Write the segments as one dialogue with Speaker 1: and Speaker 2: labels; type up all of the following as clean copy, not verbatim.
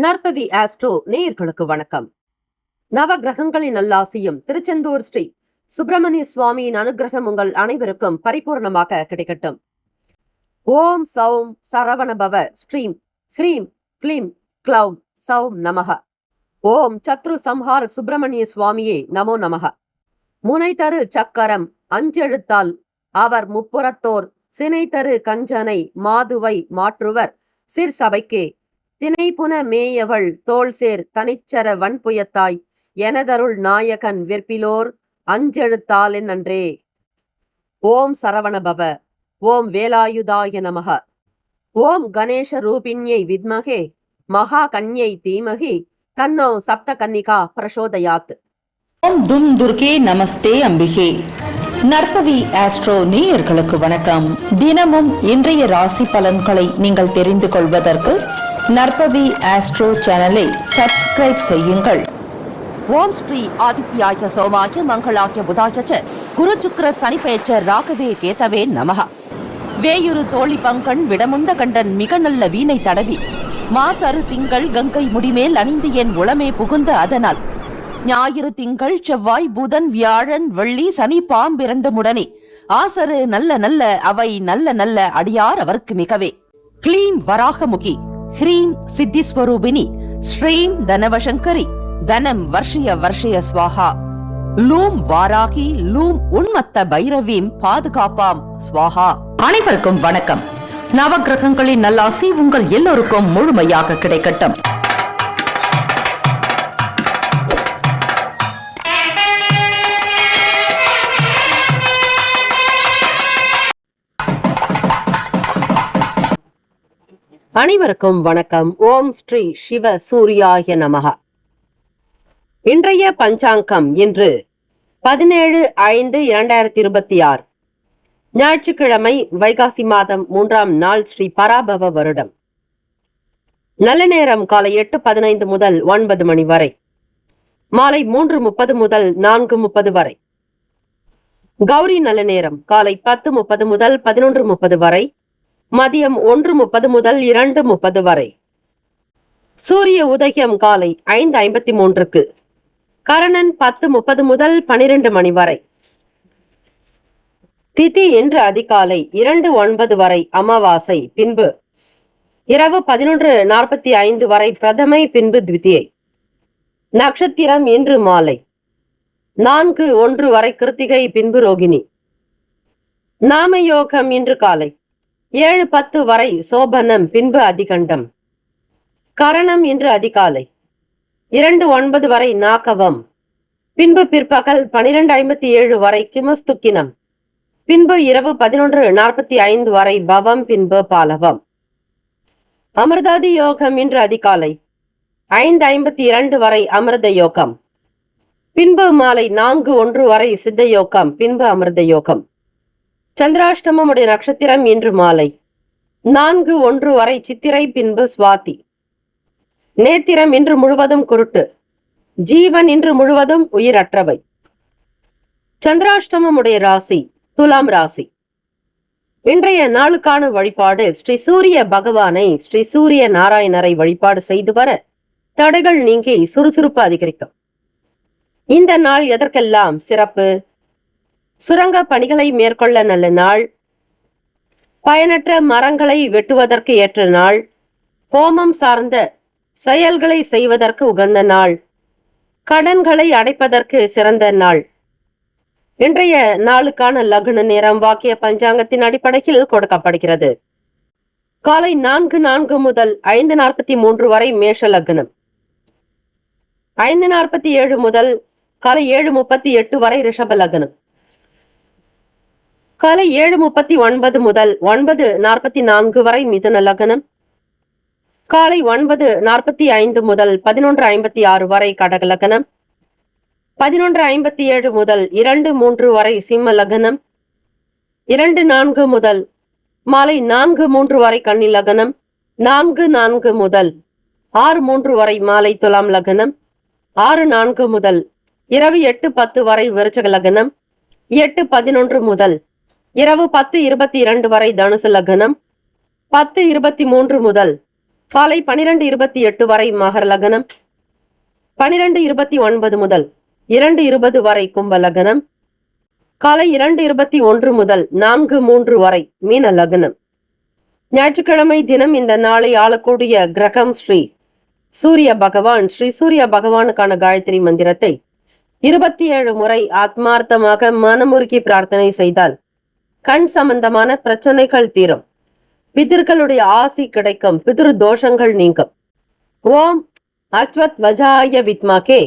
Speaker 1: நற்பவி astro நேயர்களுக்கு வணக்கம். நவ கிரகங்களின் நல்லாசியும் திருச்செந்தூர் ஸ்ரீ சுப்பிரமணிய சுவாமியின் அனுகிரகம் உங்கள் அனைவருக்கும் பரிபூர்ணமாக கிடைக்கட்டும். ஓம் சௌம் சரவணபவ ஸ்ரீம் ஹ்ரீம் க்ளீம் க்ளௌம் சௌம் நமக. ஓம் சத்ரு சம்ஹார சுப்பிரமணிய சுவாமியே நமோ நமக. முனை தரு சக்கரம் அஞ்செழுத்தால் அவர் முப்புறத்தோர் சினை தரு கஞ்சனை மாதுவை மாற்றுவர் சிற்சபைக்கே தினைப்புன மேயவள் தோள்சேர் தனிச்சர வன்புயத்தாய் எனதருள் நாயகன் விற்பிலோர் அஞ்செழுத்தால் நன்றே. ஓம் சரவணபவ. ஓம் வேலாயுதாய நமக. ஓம் கணேச ரூபிண்யை வித்மகே மகா கன்யை தீமகி தன்னோ சப்த கன்னிகா பிரசோதயாத்.
Speaker 2: ஓம் தும் துர்கே நமஸ்தே அம்பிகே. நற்பவி ஆஸ்ட்ரோ நேயர்களுக்கு வணக்கம். தினமும் இன்றைய ராசி பலன்களை நீங்கள் தெரிந்து கொள்வதற்கு நற்பவி ஆஸ்ட்ரோ சேனலை சப்ஸ்கிரைப் செய்யுங்கள்.
Speaker 1: ஓம் ஸ்ரீ ஆதித்யாய சோமாய மங்களாய புதாய குரு சுக்கிர சனி பெயர்ச்ச ராகவே கேதவே நமக. வேயுரு தோழி பங்கன் விடமுண்ட கண்டன் மிக நல்ல வீணை தடவி மாசரு திங்கள் கங்கை முடிமேல் அணிந்து என் உளமே புகுந்த அதனால் ஞாயிறு திங்கள் செவ்வாய் புதன் வியாழன் வெள்ளி சனி பாம்பிரண்டு முடனே ஆசரு நல்ல நல்ல அவை நல்ல நல்ல அடியார் அவருக்கு மிகவே. க்ளீம் வராகமுகி ஹ்ரீம் சித்திஸ்வரூபிணி ஸ்ரீம் தனவசங்கரி தனம் வர்ஷய வர்ஷய ஸ்வாஹா. லூம் வாராகி லூம் உன்மத்த பைரவீம் பாதுகாப்பாம் ஸ்வாஹா.
Speaker 2: அனைவருக்கும் வணக்கம். நவகிரகங்களின் நல்லாசி உங்கள் எல்லோருக்கும் முழுமையாக கிடைக்கட்டும்.
Speaker 1: அனைவருக்கும் வணக்கம். ஓம் ஸ்ரீ சிவ சூர்யாய நமக. இன்றைய பஞ்சாங்கம் இன்று 17/5/2026 ஞாயிற்றுக்கிழமை, வைகாசி மாதம் 3ஆம் நாள், ஸ்ரீ பராபவ வருடம். நல்ல நேரம் காலை 8:15 முதல் 9 மணி வரை, மாலை 3:30 முதல் 4:30 வரை. கௌரி நல்ல நேரம் காலை 10:30 முதல் 11:30 வரை, மதியம் 1:30 முதல் 2:30 வரை. சூரிய உதயம் காலை 5:53க்கு, கரணன் 10:30 முதல் 12 மணி வரை. திதி இன்று அதிகாலை 2:09 வரை அமாவாசை, பின்பு இரவு 11:45 வரை பிரதமை, பின்பு த்விதியை. நட்சத்திரம் இன்று மாலை 4:01 வரை கிருத்திகை, பின்பு ரோகிணி. நாம யோகம் இன்று காலை 7:10 வரை சோபனம், பின்பு அதிகண்டம். கரணம் இன்று அதிகாலை 2:09 வரை நாகவம், பின்பு பிற்பகல் 12:57 வரை கிமஸ்துக்கினம், பின்பு இரவு 11:45 வரை பவம், பின்பு பாலவம். அமிர்தாதி யோகம் இன்று அதிகாலை 5:52 வரை அமிர்த யோகம், பின்பு மாலை 4:01 வரை சித்த யோகம், பின்பு அமிர்த யோகம். சந்திராஷ்டமமுடைய நட்சத்திரம் இன்று மாலை 4:01 வரை சித்திரை, பின்பு சுவாதி. நேத்திரம் இன்று முழுவதும் குருட்டு. ஜீவன் இன்று முழுவதும் உயிரற்றவை. சந்திராஷ்டமமுடைய ராசி துலாம் ராசி. இன்றைய நாளுக்கான வழிபாடு: ஸ்ரீ சூரிய பகவானை, ஸ்ரீ சூரிய நாராயணரை வழிபாடு செய்து வர தடைகள் நீங்கி சுறுசுறுப்பு அதிகரிக்கும். இந்த நாள் எதற்கெல்லாம் சிறப்பு? சுரங்க பணிகளை மேற்கொள்ள நல்ல நாள். பயனற்ற மரங்களை வெட்டுவதற்கு ஏற்ற நாள். ஹோமம் சார்ந்த செயல்களை செய்வதற்கு உகந்த நாள். கடன்களை அடைப்பதற்கு சிறந்த நாள். இன்றைய நாளுக்கான லக்ன நேரம் வாக்கிய பஞ்சாங்கத்தின் அடிப்படையில் கொடுக்கப்படுகிறது. காலை 4:04 முதல் 5:43 வரை மேஷ லக்னம். 5:47 முதல் காலை 7:38 வரை ரிஷப லக்னம். காலை 7:39 முதல் 9:44 வரை மிதுன லக்னம். காலை 9:45 முதல் 11:56 வரை கடக லக்னம். 11:57 முதல் 2:03 வரை சிம்ம லக்னம். 2:04 முதல் மாலை 4:03 வரை கன்னி லக்னம். 4:04 முதல் 6:03 வரை மாலை துலாம் லக்னம். 6:04 முதல் இரவு 8:10 வரை விருச்சக லக்னம். 8:11 முதல் இரவு 10:22 வரை தனுசு லக்னம். 10:23 முதல் காலை 12:28 வரை மகர லக்னம், 12:29 முதல் 2:20 வரை கும்ப லக்னம், காலை 2:21 முதல் 4:03 வரை மீன லக்னம். ஞாயிற்றுக்கிழமை தினம் இந்த நாளை ஆளக்கூடிய கிரகம் ஸ்ரீ சூரிய பகவான். ஸ்ரீ சூரிய பகவானுக்கான காயத்ரி மந்திரத்தை 27 முறை ஆத்மார்த்தமாக மனமுருகி பிரார்த்தனை செய்தால் கண் சம்பந்தமான பிரச்சனைகள் தீரும், பிதர்களுடைய ஆசி கிடைக்கும், பிதிரு தோஷங்கள் நீங்கும். ஓம் அச்வத் வஜாய வித்மகே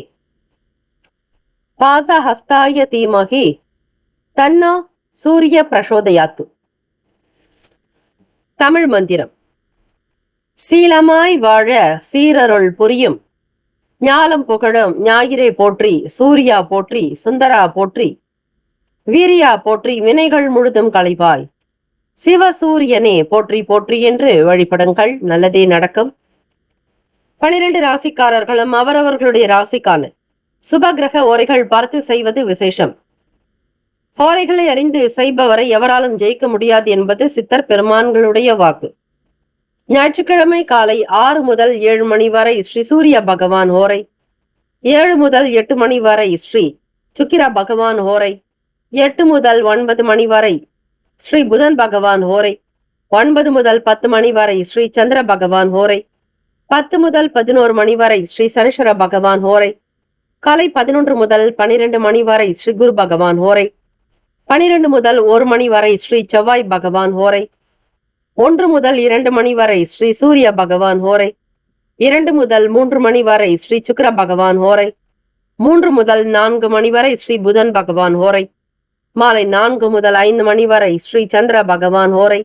Speaker 1: பாசஹஸ்தாய தீமகி தன்னோ சூரிய பிரசோதயாத்து. தமிழ் மந்திரம். சீலமாய் வாழ சீரருள் புரியும், ஞாலம் புகழும் ஞாயிறே போற்றி, சூர்யா போற்றி, சுந்தரா போற்றி, வீரியா போற்றி, வினைகள் முழுதும் களைவாய், சிவசூரியனே போற்றி போற்றி என்று வழிபடுங்கள், நல்லதே நடக்கும். 12 ராசிக்காரர்களும் அவரவர்களுடைய ராசிக்கான சுபகிரக ஓரைகள் பார்த்து செய்வது விசேஷம். ஓரைகளை அறிந்து செய்பவரை எவராலும் ஜெயிக்க முடியாது என்பது சித்தர் பெருமான்களுடைய வாக்கு. ஞாயிற்றுக்கிழமை காலை 6 முதல் 7 மணி வரை ஸ்ரீ சூரிய பகவான் ஓரை, 7 முதல் 8 மணி வரை ஸ்ரீ சுக்கிர பகவான் ஓரை, 8 முதல் 9 மணி வரை ஸ்ரீ புதன் பகவான் ஓரை, 9 முதல் 10 மணி வரை ஸ்ரீ சந்திர பகவான் ஓரை, 10 முதல் 11 மணி வரை ஸ்ரீ சனீஸ்வர பகவான் ஓரை, காலை 11 முதல் 12 மணி வரை ஸ்ரீ குரு பகவான் ஓரை, 12 முதல் 1 மணி வரை ஸ்ரீ செவ்வாய் பகவான் ஓரை, 1 முதல் 2 மணி வரை ஸ்ரீ சூரிய பகவான் ஓரை, 2 முதல் 3 மணி வரை ஸ்ரீ சுக்கிர பகவான் ஓரை, 3 முதல் 4 மணி வரை ஸ்ரீ புதன் பகவான் ஓரை, மாலை 4 முதல் 5 மணி வரை ஸ்ரீ சந்திர பகவான் ஓரை,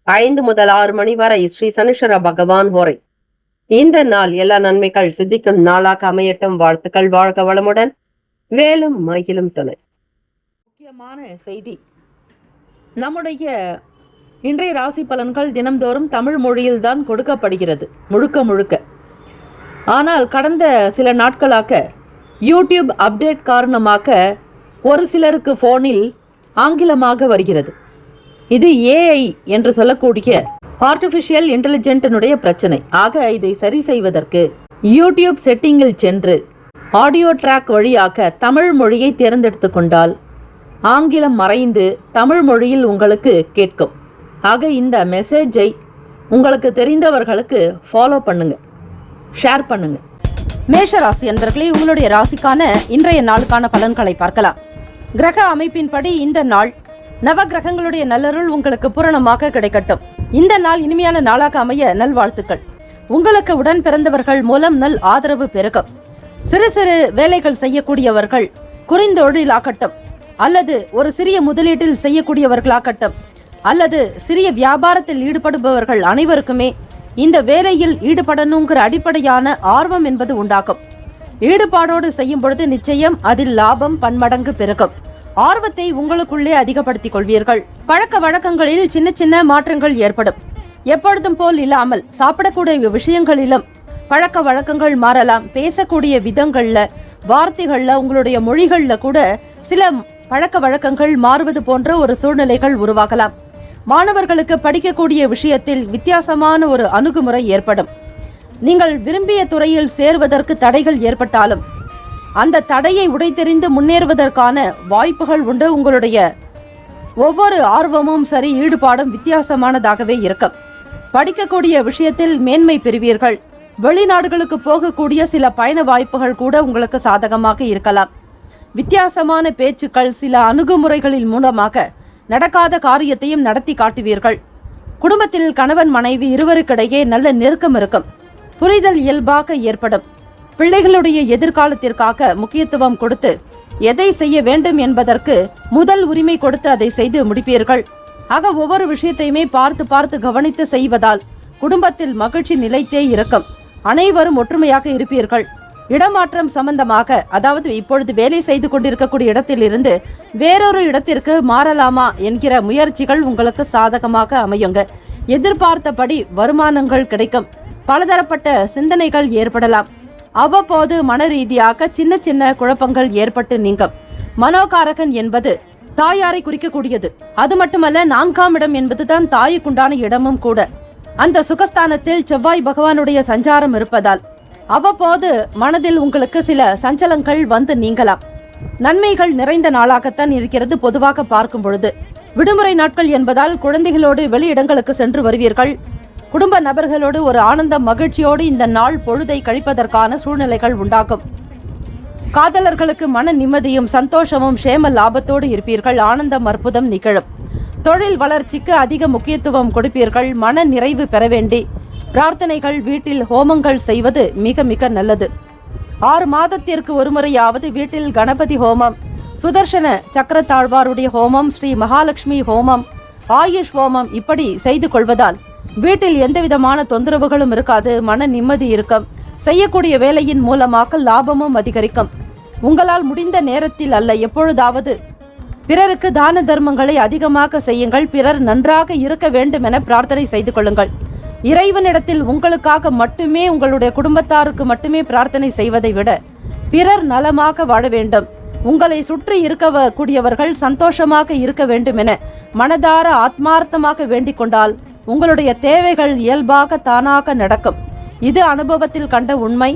Speaker 1: 5 முதல் 6 மணி வரை ஸ்ரீ சனீஸ்வர பகவான் ஓரை. இந்த நாள் எல்லா நன்மைகள் சித்திக்கும் நாளாக அமையட்டும். வாழ்த்துக்கள். வாழ்க வளமுடன். வேலும் மகிழும் துணை.
Speaker 2: முக்கியமான செய்தி. நம்முடைய இன்றைய ராசி பலன்கள் தினம்தோறும் தமிழ் மொழியில்தான் கொடுக்கப்படுகிறது முழுக்க முழுக்க. ஆனால் கடந்த சில நாட்களாக யூடியூப் அப்டேட் காரணமாக ஒரு சிலருக்கு போனில் ஆங்கிலமாக வருகிறது. இது ஏஐ என்று சொல்லக்கூடிய ஆர்டிஃபிஷியல் இன்டெலிஜென்டினுடைய பிரச்சனை. ஆக இதை சரி செய்வதற்கு யூடியூப் செட்டிங்கில் சென்று ஆடியோ ட்ராக் வழியாக தமிழ் மொழியை தேர்ந்தெடுத்து கொண்டால் ஆங்கிலம் மறைந்து தமிழ் மொழியில் உங்களுக்கு கேட்கும். ஆக இந்த மெசேஜை உங்களுக்கு தெரிந்தவர்களுக்கு ஃபாலோ பண்ணுங்க, ஷேர் பண்ணுங்க. மேஷராசி அன்பர்களே, உங்களுடைய ராசிக்கான இன்றைய நாளுக்கான பலன்களை பார்க்கலாம். கிரக அமைப்பின்படி இந்த நாள் நவ கிரகங்களுடைய நல்லருள் உங்களுக்கு பூரணமாக கிடைக்கட்டும். இந்த நாள் இனிமையான நாளாக அமைய நல்வாழ்த்துக்கள். உங்களுக்கு உடன் பிறந்தவர்கள் மூலம் நல் ஆதரவு பெருகும். சிறு சிறு வேலைகள் செய்யக்கூடியவர்கள் குறைந்தொழிலாகட்டும், அல்லது ஒரு சிறிய முதலீட்டில் செய்யக்கூடியவர்களாகட்டும், அல்லது சிறிய வியாபாரத்தில் ஈடுபடுபவர்கள் அனைவருக்குமே இந்த வேலையில் ஈடுபடணுங்கிற அடிப்படையான ஆர்வம் என்பது உண்டாகும். ஈடுபாடோடு செய்யும் பொழுது நிச்சயம் அதில் லாபம் பன்மடங்கு பெருகும். ஆர்வத்தை உங்களுக்குள்ளே அதிகப்படுத்திக் கொள்வீர்கள். பழக்க வழக்கங்களில் சின்ன சின்ன மாற்றங்கள் ஏற்படும். எப்பொழுதும் போல் இல்லாமல் சாப்பிடக்கூடிய விஷயங்களிலும் பழக்க வழக்கங்கள் மாறலாம். பேசக்கூடிய விதங்கள்ல, வார்த்தைகள்ல, உங்களுடைய மொழிகள்ல கூட சில பழக்க வழக்கங்கள் மாறுவது போன்ற ஒரு சூழ்நிலைகள் உருவாகலாம். மாணவர்களுக்கு படிக்கக்கூடிய விஷயத்தில் வித்தியாசமான ஒரு அணுகுமுறை ஏற்படும். நீங்கள் விரும்பிய துறையில் சேர்வதற்கு தடைகள் ஏற்பட்டாலும் அந்த தடையை உடைத்தெறிந்து முன்னேறுவதற்கான வாய்ப்புகள் உண்டு. உங்களுடைய ஒவ்வொரு ஆர்வமும் சரி, ஈடுபாடும் வித்தியாசமானதாகவே இருக்கும். படிக்கக்கூடிய விஷயத்தில் மேன்மை பெறுவீர்கள். வெளிநாடுகளுக்கு போகக்கூடிய சில பயண வாய்ப்புகள் கூட உங்களுக்கு சாதகமாக இருக்கலாம். வித்தியாசமான பேச்சுக்கள், சில அணுகுமுறைகளின் மூலமாக நடக்காத காரியத்தையும் நடத்தி காட்டுவீர்கள். குடும்பத்தில் கணவன் மனைவி இருவருக்கிடையே நல்ல நெருக்கம் இருக்கும். புரிதல் இயல்பாக ஏற்படும். பிள்ளைகளுடைய எதிர்காலத்திற்காக முக்கியத்துவம் கொடுத்து எதை செய்ய வேண்டும் என்பதற்கு முதல் உரிமை கொடுத்து அதை செய்து முடிப்பீர்கள். ஆக ஒவ்வொரு விஷயத்தையுமே பார்த்து பார்த்து கவனித்து செய்வதால் குடும்பத்தில் மகிழ்ச்சி நிலைத்தே இருக்கும். அனைவரும் ஒற்றுமையாக இருப்பீர்கள். இடமாற்றம் சம்பந்தமாக, அதாவது இப்பொழுது வேலை செய்து கொண்டிருக்கக்கூடிய இடத்தில் இருந்து வேறொரு இடத்திற்கு மாறலாமா என்கிற முயற்சிகள் உங்களுக்கு சாதகமாக அமையுங்க. எதிர்பார்த்தபடி வருமானங்கள் கிடைக்கும். பலதரப்பட்ட சிந்தனைகள் ஏற்படலாம். அவ்வப்போது மன ரீதியாக சின்ன சின்ன குழப்பங்கள் ஏற்பட்டு நீங்கும். மனோகாரகன் என்பது தாயாரை குறிக்கக்கூடியது. அது மட்டுமல்ல, 4ஆம் இடம் என்பதுதான் தாய்க்குண்டான இடமும் கூட.
Speaker 1: அந்த சுகஸ்தானத்தில் செவ்வாய் பகவானுடைய சஞ்சாரம் இருப்பதால் அவ்வப்போது மனதில் உங்களுக்கு சில சஞ்சலங்கள் வந்து நீங்கலாம். நன்மைகள் நிறைந்த நாளாகத்தான் இருக்கிறது. பொதுவாக பார்க்கும் பொழுது விடுமுறை நாட்கள் என்பதால் குழந்தைகளோடு வெளியிடங்களுக்கு சென்று வருவீர்கள். குடும்ப நபர்களோடு ஒரு ஆனந்த மகிழ்ச்சியோடு இந்த நாள் பொழுதை கழிப்பதற்கான சூழ்நிலைகள் உண்டாகும். காதலர்களுக்கு மன நிம்மதியும் சந்தோஷமும் சேம லாபத்தோடு இருப்பீர்கள். ஆனந்தம் அற்புதம் நிகழும். தொழில் வளர்ச்சிக்கு அதிக முக்கியத்துவம் கொடுப்பீர்கள். மன நிறைவு பெற வேண்டி பிரார்த்தனைகள், வீட்டில் ஹோமங்கள் செய்வது மிக மிக நல்லது. 6 மாதத்திற்கு ஒருமுறையாவது வீட்டில் கணபதி ஹோமம், சுதர்சன சக்கரத்தாழ்வாருடைய ஹோமம், ஸ்ரீ மகாலட்சுமி ஹோமம், ஆயுஷ் ஹோமம் இப்படி செய்து கொள்வதால் வீட்டில் எந்தவிதமான தொந்தரவுகளும் இருக்காது. மன நிம்மதி இருக்கும். செய்யக்கூடிய வேலையின் மூலமாக லாபமும் அதிகரிக்கும். உங்களால் முடிந்த நேரத்தில் அல்ல, எப்பொழுதாவது பிறருக்கு தான தர்மங்களை அதிகமாக செய்யுங்கள். பிறர் நன்றாக இருக்க வேண்டும் என பிரார்த்தனை செய்து கொள்ளுங்கள். இறைவனிடத்தில் உங்களுக்காக மட்டுமே, உங்களுடைய குடும்பத்தாருக்கு மட்டுமே பிரார்த்தனை செய்வதை விட பிறர் நலமாக வாழ வேண்டும், உங்களை சுற்றி இருக்கக்கூடியவர்கள் சந்தோஷமாக இருக்க வேண்டும் என மனதார ஆத்மார்த்தமாக வேண்டிக் கொண்டால் உங்களுடைய தேவைகள் இயல்பாக தானாக நடக்கும். இது அனுபவத்தில் கண்ட உண்மை.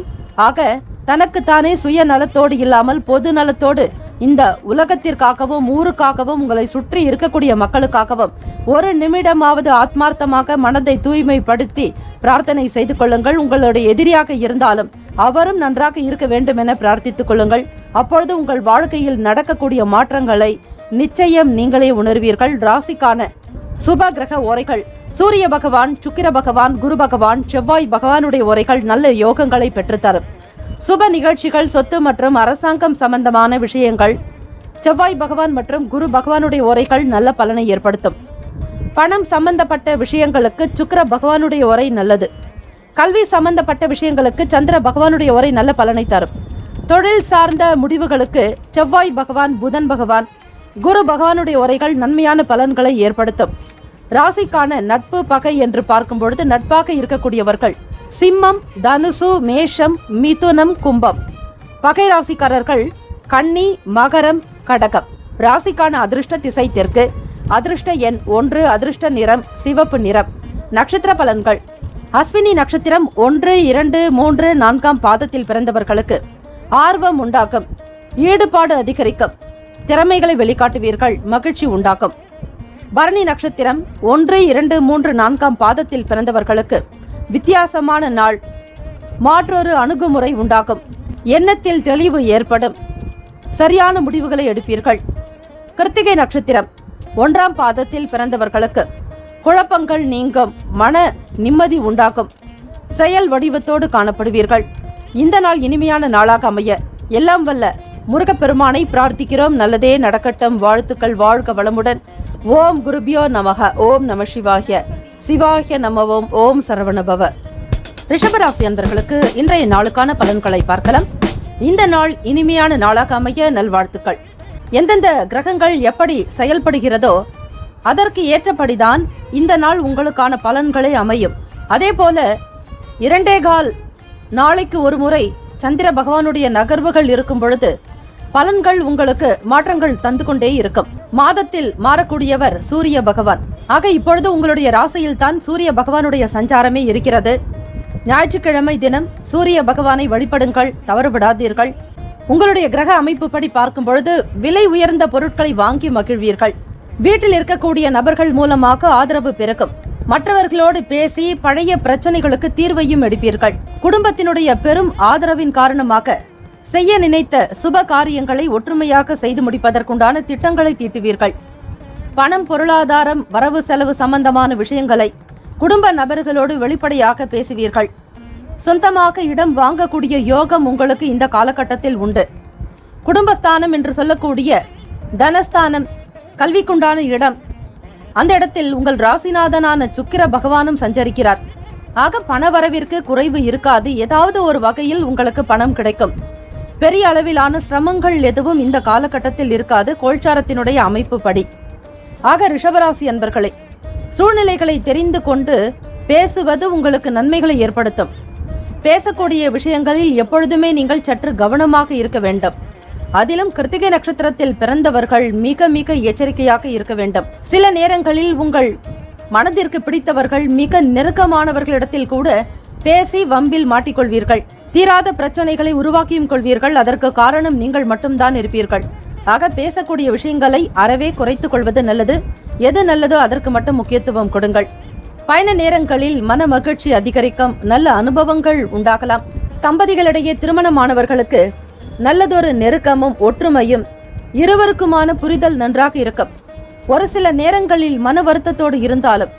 Speaker 1: ஆக தனக்குத்தானே சுய நலத்தோடு இல்லாமல் பொது நலத்தோடு இந்த உலகத்திற்காகவும் ஊருக்காகவும் உங்களை சுற்றி இருக்கக்கூடிய மக்களுக்காகவும் ஒரு நிமிடமாவது ஆத்மார்த்தமாக மனதை தூய்மைப்படுத்தி பிரார்த்தனை செய்து கொள்ளுங்கள். உங்களுடைய எதிரியாக இருந்தாலும் அவரும் நன்றாக இருக்க வேண்டும் என பிரார்த்தித்துக் கொள்ளுங்கள். அப்பொழுது உங்கள் வாழ்க்கையில் நடக்கக்கூடிய மாற்றங்களை நிச்சயம் நீங்களே உணர்வீர்கள். ராசிக்கான சுப கிரக ஓரைகள்: சூரிய பகவான், சுக்கிர பகவான், குரு பகவான், செவ்வாய் பகவானுடைய ஓரைகள் நல்ல யோகங்களை பெற்றுத்தரும். சுப நிகழ்ச்சிகள், சொத்து மற்றும் அரசாங்கம் சம்பந்தமான விஷயங்கள் செவ்வாய் பகவான் மற்றும் குரு பகவானுடைய ஓரைகள் நல்ல பலனை ஏற்படுத்தும். பணம் சம்பந்தப்பட்ட விஷயங்களுக்கு சுக்கிர பகவானுடைய ஓரை நல்லது. கல்வி சம்பந்தப்பட்ட விஷயங்களுக்கு சந்திர பகவானுடைய ஓரை நல்ல பலனை தரும். தொழில் சார்ந்த முடிவுகளுக்கு செவ்வாய் பகவான், புதன் பகவான், குரு பகவானுடைய ஓரைகள் நன்மையான பலன்களை ஏற்படுத்தும். ராசிக்கான நட்பு பகை என்று பார்க்கும் பொழுது நட்பாக இருக்கக்கூடியவர்கள் சிம்மம், தனுசு, மேஷம், மிதுனம், கும்பம். பகை ராசிக்காரர்கள் கன்னி, மகரம், கடகம். ராசிக்கான அதிர்ஷ்ட திசை தெற்கு. அதிர்ஷ்ட எண் 1. அதிர்ஷ்ட நிறம் சிவப்பு நிறம். நட்சத்திர பலன்கள்: அஸ்வினி நட்சத்திரம் 1, 2, 3, 4ஆம் பாதத்தில் பிறந்தவர்களுக்கு ஆர்வம் உண்டாகும், ஈடுபாடு அதிகரிக்கும், திறமைகளை வெளிக்காட்டுவீர்கள், மகிழ்ச்சி உண்டாகும். பரணி நட்சத்திரம் 1, 2, 3, 4ஆம் பாதத்தில் பிறந்தவர்களுக்கு வித்தியாசமான நாள், மாற்றொரு அணுகுமுறை உண்டாகும், எண்ணத்தில் தெளிவு ஏற்படும், சரியான முடிவுகளை எடுப்பீர்கள். கிருத்திகை நட்சத்திரம் 1ஆம் பாதத்தில் பிறந்தவர்களுக்கு குழப்பங்கள் நீங்கும், மன நிம்மதி உண்டாகும், செயல் வடிவத்தோடு காணப்படுவீர்கள். இந்த நாள் இனிமையான நாளாக அமைய எல்லாம் வல்ல முருகப்பெருமானை பிரார்த்திக்கிறோம். நல்லதே நடக்கட்டும். வாழ்த்துக்கள். வாழ்க வளமுடன். ஓம் குருபியோ நமக. ஓம் நம சிவாய. சிவாய நமவோம். ஓம் சரவணபவ. ரிஷபராசி அன்பர்களுக்கு இன்றைய நாளுக்கான பலன்களை பார்க்கலாம். இந்த நாள் இனிமையான நாளாக அமைய நல்வாழ்த்துக்கள். எந்தெந்த கிரகங்கள் எப்படி செயல்படுகிறதோ அதற்கு ஏற்றபடிதான் இந்த நாள் உங்களுக்கான பலன்களை அமையும். அதே போல 2.25 நாளைக்கு ஒரு முறை சந்திர பகவானுடைய நகர்வுகள் இருக்கும் பொழுது பலன்கள் உங்களுக்கு மாற்றங்கள் தந்து கொண்டே இருக்கும். மாதத்தில் மாறக்கூடியவர் சூரிய பகவான். ஆக இப்பொழுது உங்களுடைய ராசியில் தான் சூரிய பகவானுடைய சஞ்சாரமே இருக்கிறது. ஞாயிற்றுக்கிழமை தினம் சூரிய பகவானை வழிபடுங்கள், தவறுவிடாதீர்கள். உங்களுடைய கிரக அமைப்பு படி பார்க்கும் பொழுது விலை உயர்ந்த பொருட்களை வாங்கி மகிழ்வீர்கள். வீட்டில் இருக்கக்கூடிய நபர்கள் மூலமாக ஆதரவு பெருக்கும். மற்றவர்களோடு பேசி பழைய பிரச்சனைகளுக்கு தீர்வையும் எடுப்பீர்கள். குடும்பத்தினுடைய பெரும் ஆதரவின் காரணமாக செய்ய நினைத்த சுப காரியங்களை ஒற்றுமையாக செய்து முடிப்பதற்குண்டான திட்டங்களை தீட்டுவீர்கள். பணம், பொருளாதாரம், வரவு செலவு சம்பந்தமான விஷயங்களை குடும்ப நபர்களோடு வெளிப்படையாக பேசுவீர்கள். சொந்தமாக இடம் வாங்கக்கூடிய யோகம் உங்களுக்கு இந்த காலகட்டத்தில் உண்டு. குடும்பஸ்தானம் என்று சொல்லக்கூடிய தனஸ்தானம், கல்விக்குண்டான இடம், அந்த இடத்தில் உங்கள் ராசிநாதனான சுக்கிர பகவானும் சஞ்சரிக்கிறார். ஆக பண வரவிற்கு குறைவு இருக்காது. ஏதாவது ஒரு வகையில் உங்களுக்கு பணம் கிடைக்கும். பெரிய அளவிலான சிரமங்கள் எதுவும் இந்த காலகட்டத்தில் இருக்காது, கோல்சாரத்தினுடைய அமைப்பு படி. ஆக ரிஷபராசி அன்பர்களே, சூழ்நிலைகளை தெரிந்து கொண்டு பேசுவது உங்களுக்கு நன்மைகளை ஏற்படுத்தும். பேசக்கூடிய விஷயங்களில் எப்பொழுதுமே நீங்கள் சற்று கவனமாக இருக்க வேண்டும். அதிலும் கிருத்திகை நட்சத்திரத்தில் பிறந்தவர்கள் மிக மிக எச்சரிக்கையாக இருக்க வேண்டும். சில நேரங்களில் உங்கள்
Speaker 3: மனதிற்கு பிடித்தவர்கள் மிக நெருக்கமானவர்களிடத்தில் கூட பேசி வம்பில் மாட்டிக்கொள்வீர்கள். தீராத பிரச்சனைகளை உருவாக்கியும் கொள்வீர்கள். அதற்கு காரணம் நீங்கள் மட்டும்தான் இருப்பீர்கள். ஆக பேசக்கூடிய விஷயங்களை அறவே குறைத்துக் கொள்வது நல்லது. எது நல்லதோ அதற்கு மட்டும் முக்கியத்துவம் கொடுங்கள். பயண நேரங்களில் மன மகிழ்ச்சி அதிகரிக்கும். நல்ல அனுபவங்கள் உண்டாகலாம். தம்பதிகளிடையே திருமணமானவர்களுக்கு நல்லதொரு நெருக்கமும் ஒற்றுமையும் இருவருக்குமான புரிதல் நன்றாக இருக்கும். ஒரு சில நேரங்களில் மன வருத்தத்தோடு இருந்தாலும்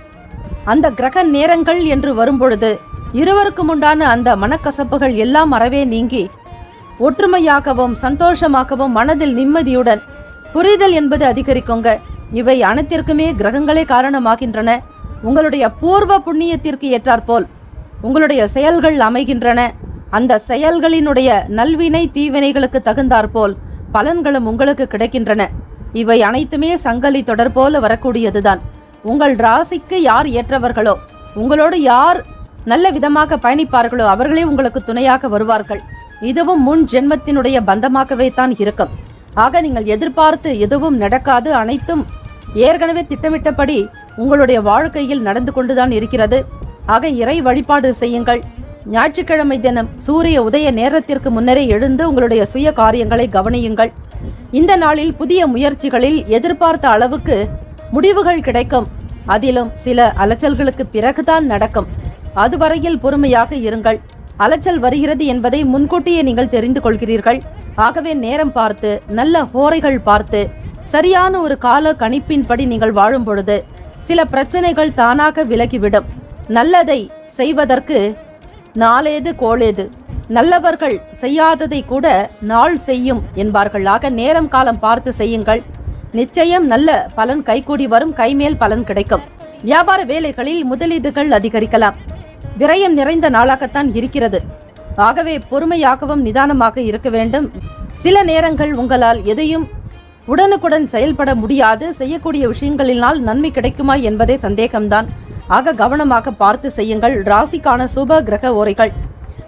Speaker 3: அந்த கிரக நேரங்கள் என்று வரும்பொழுது இருவருக்கும் உண்டான அந்த மனக்கசப்புகள் எல்லாம் அறவே நீங்கி ஒற்றுமையாகவும் சந்தோஷமாகவும் மனதில் நிம்மதியுடன் புரிதல் என்பது அதிகரிக்குங்க. இவை அனைத்திற்குமே கிரகங்களே காரணமாகின்றன. உங்களுடைய பூர்வ புண்ணியத்திற்கு ஏற்றாற்போல் உங்களுடைய செயல்கள் அமைகின்றன. அந்த செயல்களினுடைய நல்வினை தீவினைகளுக்கு தகுந்தாற்போல் பலன்களும் உங்களுக்கு கிடைக்கின்றன. இவை அனைத்துமே சங்கலி தொடர் போல வரக்கூடியதுதான். உங்கள் ராசிக்கு யார் ஏற்றவர்களோ, உங்களோடு யார் நல்ல விதமாக பயணிப்பார்களோ அவர்களே உங்களுக்கு துணையாக வருவார்கள். இதுவும் முன் ஜென்மத்தினுடைய பந்தமாகவே தான் இருக்கும். ஆக நீங்கள் எதிர்பார்த்து எதுவும் நடக்காது. அனைத்தும் ஏற்கனவே திட்டமிட்டபடி உங்களுடைய வாழ்க்கையில் நடந்து கொண்டுதான் இருக்கிறது. ஆக இறை வழிபாடு செய்யுங்கள். ஞாயிற்றுக்கிழமை தினம் சூரிய உதய நேரத்திற்கு முன்னரே எழுந்து உங்களுடைய சுய காரியங்களை கவனியுங்கள். இந்த நாளில் புதிய முயற்சிகளில் எதிர்பார்த்த அளவுக்கு முடிவுகள் கிடைக்கும். அதிலும் சில அலைச்சல்களுக்கு பிறகுதான் நடக்கும். அதுவரையில் பொறுமையாக இருங்கள். அலைச்சல் வருகிறது என்பதை முன்கூட்டியே நீங்கள் தெரிந்து கொள்கிறீர்கள். ஆகவே நேரம் பார்த்து நல்ல ஹோரைகள் பார்த்து சரியான ஒரு கால கணிப்பின்படி நீங்கள் வாழும் பொழுது சில பிரச்சனைகள் தானாக விலகிவிடும். நல்லதை செய்வதற்கு நாளேது கோளேது, நல்லவர்கள் செய்யாததை கூட நாள் செய்யும் என்பார்கள். ஆக நேரம் காலம் பார்த்து செய்யுங்கள். நிச்சயம் நல்ல பலன் கைகூடி வரும். கைமேல் பலன் கிடைக்கும். வியாபார வேலைகளில் முதலீடுகள் அதிகரிக்கலாம். விரயம் நிறைந்த நாளாகத்தான் இருக்கிறது. ஆகவே பொறுமையாகவும் நிதானமாக இருக்க வேண்டும். சில நேரங்கள் உங்களால் எதையும் உடனுக்குடன் செயல்பட முடியாது. செய்யக்கூடிய விஷயங்களினால் நன்மை கிடைக்குமா என்பதே சந்தேகம்தான். ஆக கவனமாக பார்த்து செய்யுங்கள். ராசிக்கான சுப கிரக ஓரைகள்: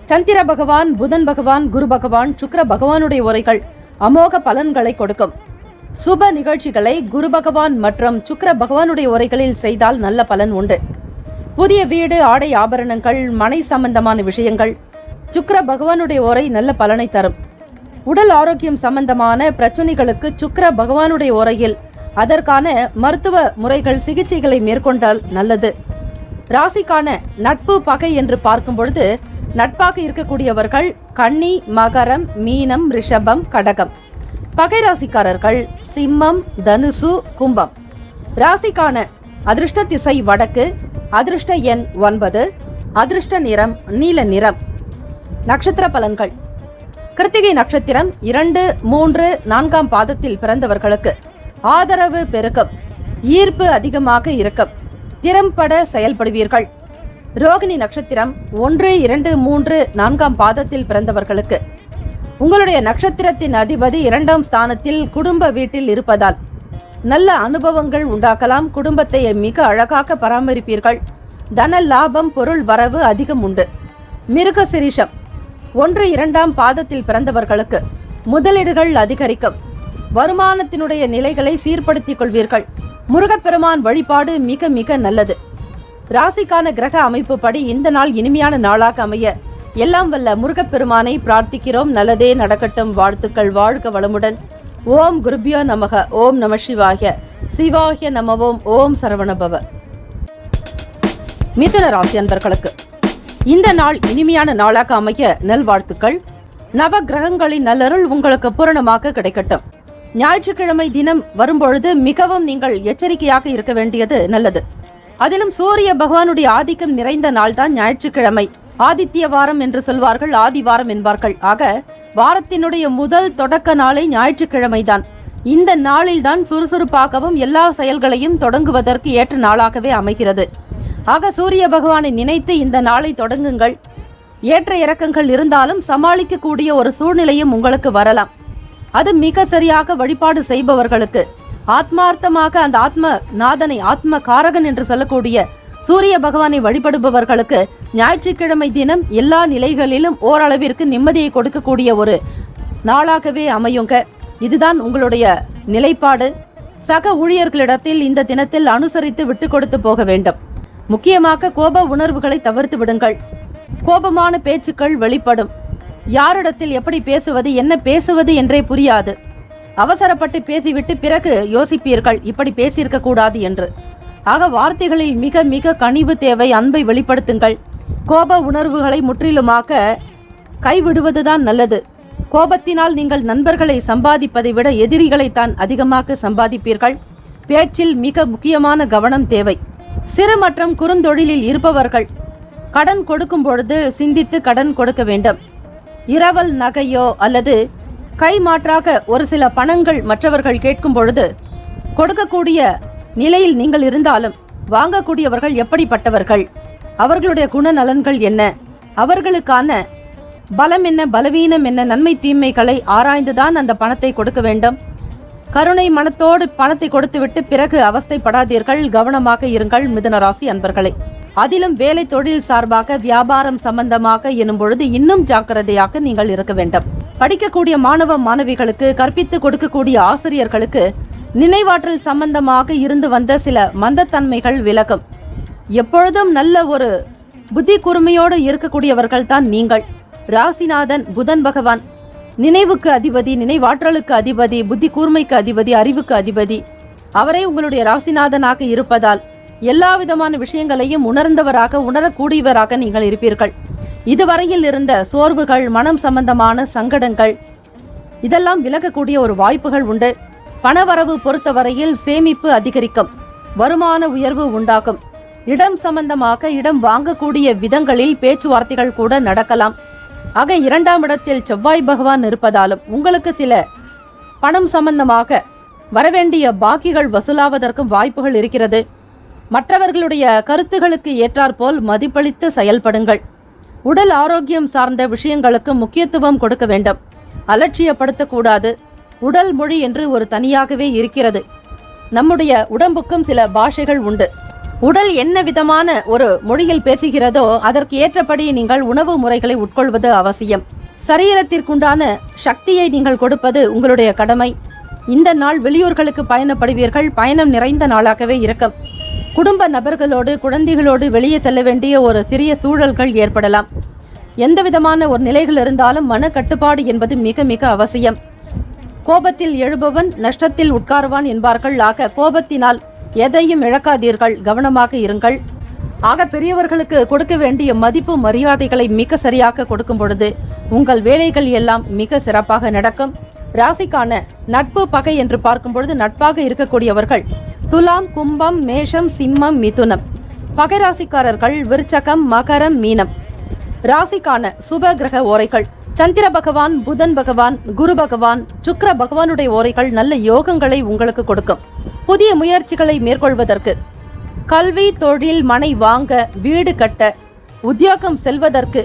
Speaker 3: சந்திர பகவான், புதன் பகவான், குரு பகவான், சுக்கிர பகவானுடைய ஓரைகள் அமோக பலன்களை கொடுக்கும். சுப நிகழ்ச்சிகளை குரு பகவான் மற்றும் சுக்கிர பகவானுடைய ஓரைகளில் செய்தால் நல்ல பலன் உண்டு. புதிய வீடு, ஆடை ஆபரணங்கள், மனை சம்பந்தமான விஷயங்கள் சுக்கிர பகவானுடைய ஓரை நல்ல பலனை தரும். உடல் ஆரோக்கியம் சம்பந்தமான பிரச்சனைகளுக்கு சுக்கிர பகவானுடைய ஓரையில் அதற்கான மருத்துவ முறைகள், சிகிச்சைகளை மேற்கொண்டால் நல்லது. ராசிக்கான நட்பு பகை என்று பார்க்கும் பொழுது நட்பாக இருக்கக்கூடியவர்கள் கன்னி, மகரம், மீனம், ரிஷபம், கடகம். பகை ராசிக்காரர்கள் சிம்மம், தனுசு, கும்பம். ராசிக்கான அதிர்ஷ்ட திசை வடக்கு, அதிர்ஷ்ட எண் 9, அதிர்ஷ்ட நிறம் நீல நிறம். நட்சத்திர பலன்கள்: கிருத்திகை நட்சத்திரம் 2, 3, 4ஆம் பாதத்தில் பிறந்தவர்களுக்கு ஆதரவு பெருக்கம், ஈர்ப்பு அதிகமாக இருக்கும். திறம்பட செயல்படுவீர்கள். ரோகிணி நட்சத்திரம் 1, 2, 3, 4ஆம் பாதத்தில் பிறந்தவர்களுக்கு உங்களுடைய நட்சத்திரத்தின் அதிபதி 2ஆம் ஸ்தானத்தில் குடும்ப வீட்டில் இருப்பதால் நல்ல அனுபவங்கள் உண்டாக்கலாம். குடும்பத்தை மிக அழகாக பராமரிப்பீர்கள். தன லாபம், பொருள் வரவு அதிகம் உண்டு. மிருக சிரிஷம் 1, 2ஆம் பாதத்தில் பிறந்தவர்களுக்கு முதலீடுகள் அதிகரிக்கும். வருமானத்தினுடைய நிலைகளை சீர்படுத்திக் கொள்வீர்கள். முருகப்பெருமான் வழிபாடு மிக மிக நல்லது. ராசிக்கான கிரக அமைப்பு படி இந்த நாள் இனிமையான நாளாக அமைய எல்லாம் வல்ல முருகப்பெருமானை பிரார்த்திக்கிறோம். நல்லதே நடக்கட்டும். வாழ்த்துக்கள். வாழ்க வளமுடன். ஓம் குருபியோ நமக. ஓம் நம சிவாய. சிவாய நமவோம். ஓம் சரவணபவ. மிதுன ராசி அன்பர்களுக்கு இந்த நாள் இனிமையான நாளாக அமைய நல்வாழ்த்துக்கள். நவ கிரகங்களின் நல்லருள் உங்களுக்கு பூரணமாக கிடைக்கட்டும். ஞாயிற்றுக்கிழமை தினம் வரும்பொழுது மிகவும் நீங்கள் எச்சரிக்கையாக இருக்க வேண்டியது நல்லது. அதிலும் சூரிய பகவானுடைய ஆதிக்கம் நிறைந்த நாள்தான் ஞாயிற்றுக்கிழமை. ஆதித்ய வாரம் என்று சொல்வார்கள், ஆதிவாரம் என்பார்கள். ஆக வாரத்தினுடைய முதல் தொடக்க நாளை ஞாயிற்றுக்கிழமைதான். இந்த நாளில்தான் சுறுசுறுப்பாகவும் எல்லா செயல்களையும் தொடங்குவதற்கு ஏற்ற நாளாகவே அமைகிறது. ஆக சூரிய பகவானை நினைத்து இந்த நாளை தொடங்குங்கள். ஏற்ற இறக்கங்கள் இருந்தாலும் சமாளிக்கக்கூடிய ஒரு சூழ்நிலையும் உங்களுக்கு வரலாம். அது மிக சரியாக வழிபாடு செய்பவர்களுக்கு, ஆத்மார்த்தமாக அந்த ஆத்ம நாதனை, ஆத்ம காரகன் என்று சொல்லக்கூடிய சூரிய பகவானை வழிபடுபவர்களுக்கு ஞாயிற்றுக்கிழமை தினம் எல்லா நிலைகளிலும் ஓரளவிற்கு நிம்மதியை கொடுக்கக்கூடிய ஒரு நாளாகவே அமையுங்க. இதுதான் உங்களுடைய நிலைப்பாடு. சக ஊழியர்களிடத்தில் இந்த தினத்தில் அனுசரித்து விட்டு கொடுத்து போக வேண்டும். முக்கியமாக கோப உணர்வுகளை தவிர்த்து விடுங்கள். கோபமான பேச்சுக்கள் வெளிப்படும். யாரிடத்தில் எப்படி பேசுவது, என்ன பேசுவது என்றே புரியாது. அவசரப்பட்டு பேசிவிட்டு பிறகு யோசிப்பீர்கள், இப்படி பேசியிருக்க கூடாது என்று. ஆக வார்த்தைகளில் மிக மிக கனிவு தேவை. அன்பை வெளிப்படுத்துங்கள். கோப உணர்வுகளை முற்றிலுமாக கைவிடுவதுதான் நல்லது. கோபத்தினால் நீங்கள் நண்பர்களை சம்பாதிப்பதை விட எதிரிகளைத்தான் அதிகமாக சம்பாதிப்பீர்கள். பேச்சில் மிக முக்கியமான கவனம் தேவை. சிறு மற்றும் குறுந்தொழிலில் இருப்பவர்கள் கடன் கொடுக்கும் பொழுது சிந்தித்து கடன் கொடுக்க வேண்டும். இரவல் நகையோ அல்லது கைமாற்றாக ஒரு சில பணங்கள் மற்றவர்கள் கேட்கும் பொழுது கொடுக்கக்கூடிய நிலையில் நீங்கள் இருந்தாலும் வாங்கக்கூடியவர்கள் எப்படிப்பட்டவர்கள், அவர்களுடைய குணநலன்கள் என்ன, அவர்களுக்கான பலம் என்ன, பலவீனம் என்ன, நன்மை தீமைகளை ஆராய்ந்துதான் அந்த பணத்தை கொடுக்க வேண்டும். கருணை மனத்தோடு பணத்தை கொடுத்துவிட்டு பிறகு அவஸ்தைப்படாதீர்கள். கவனமாக இருங்கள் மிதுன ராசி அன்பர்களே. அதிலும் வேலை தொழில் சார்பாக வியாபாரம் சம்பந்தமாக எனும் பொழுது இன்னும் ஜாக்கிரதையாக நீங்கள் இருக்க வேண்டும். படிக்கக்கூடிய மாணவ மாணவிகளுக்கு, கற்பித்து கொடுக்கக்கூடிய ஆசிரியர்களுக்கு நினைவாற்றல் சம்பந்தமாக இருந்து வந்த சில மந்தத்தன்மைகள் விலகும். எப்பொழுதும் நல்ல ஒரு புத்தி கூர்மையோடு இருக்கக்கூடியவர்கள் தான் நீங்கள். ராசிநாதன் புதன் பகவான் நினைவுக்கு அதிபதி, நினைவாற்றலுக்கு அதிபதி, புத்தி கூர்மைக்கு அதிபதி, அறிவுக்கு அதிபதி. அவரே உங்களுடைய ராசிநாதனாக இருப்பதால் எல்லா விதமான விஷயங்களையும் உணர்ந்தவராக, உணரக்கூடியவராக நீங்கள் இருப்பீர்கள். இதுவரையில் இருந்த சோர்வுகள், மனம் சம்பந்தமான சங்கடங்கள் இதெல்லாம் விலகக்கூடிய ஒரு வாய்ப்புகள் உண்டு. பணவரவு பொறுத்தவரையில் சேமிப்பு அதிகரிக்கும், வருமான உயர்வு உண்டாகும். இடம் சம்பந்தமாக இடம் வாங்கக்கூடிய விதங்களில் பேச்சுவார்த்தைகள் கூட நடக்கலாம். ஆக 2ஆம் இடத்தில் செவ்வாய் பகவான் இருப்பதாலும் உங்களுக்கு சில பணம் சம்பந்தமாக வரவேண்டிய பாக்கிகள் வசூலாவதற்கும் வாய்ப்புகள் இருக்கிறது. மற்றவர்களுடைய கருத்துகளுக்கு ஏற்றாற்போல் மதிப்பளித்து செயல்படுங்கள். உடல் ஆரோக்கியம் சார்ந்த விஷயங்களுக்கு முக்கியத்துவம் கொடுக்க வேண்டும். அலட்சியப்படுத்தக்கூடாது. உடல் மொழி என்று ஒரு தனியாகவே இருக்கிறது. நம்முடைய உடம்புக்கும் சில பாஷைகள் உண்டு. உடல் என்ன விதமான ஒரு மொழியில் பேசுகிறதோ அதற்கு ஏற்றபடி நீங்கள் உணவு முறைகளை உட்கொள்வது அவசியம். சரீரத்திற்குண்டான சக்தியை நீங்கள் கொடுப்பது உங்களுடைய கடமை. இந்த நாள் வெளியூர்களுக்கு பயணப்படுவீர்கள். பயணம் நிறைந்த நாளாகவே இருக்கும். குடும்ப நபர்களோடு, குழந்தைகளோடு வெளியே செல்ல வேண்டிய ஒரு சிறிய சூழல்கள் ஏற்படலாம். எந்த விதமான ஒரு நிலைகள் இருந்தாலும் மன கட்டுப்பாடு என்பது மிக மிக அவசியம். கோபத்தில் எழுபவன் நஷ்டத்தில் உட்காருவான் என்பார்கள். ஆக கோபத்தினால் எதையும் இழக்காதீர்கள். கவனமாக இருங்கள். ஆக பெரியவர்களுக்கு கொடுக்க வேண்டிய மதிப்பு மரியாதைகளை மிக சரியாக கொடுக்கும் பொழுது உங்கள் வேலைகள் எல்லாம் மிக சிறப்பாக நடக்கும். ராசிக்கான நட்பு பகை என்று பார்க்கும் பொழுது நட்பாக இருக்கக்கூடியவர்கள் துலாம், கும்பம், மேஷம், சிம்மம், மிதுனம். பகை ராசிக்காரர்கள் விருச்சகம், மகரம், மீனம். ராசிக்கான சுப கிரக ஓரைகள் சந்திர பகவான், புதன் பகவான், குரு பகவான், சுக்கிர பகவானுடைய ஓரைகள் நல்ல யோகங்களை உங்களுக்கு கொடுக்கும். புதிய முயற்சிகளை மேற்கொள்வதற்கு, கல்வி, தொழில், மனை வாங்க, வீடு கட்ட, உத்தியோகம் செல்வதற்கு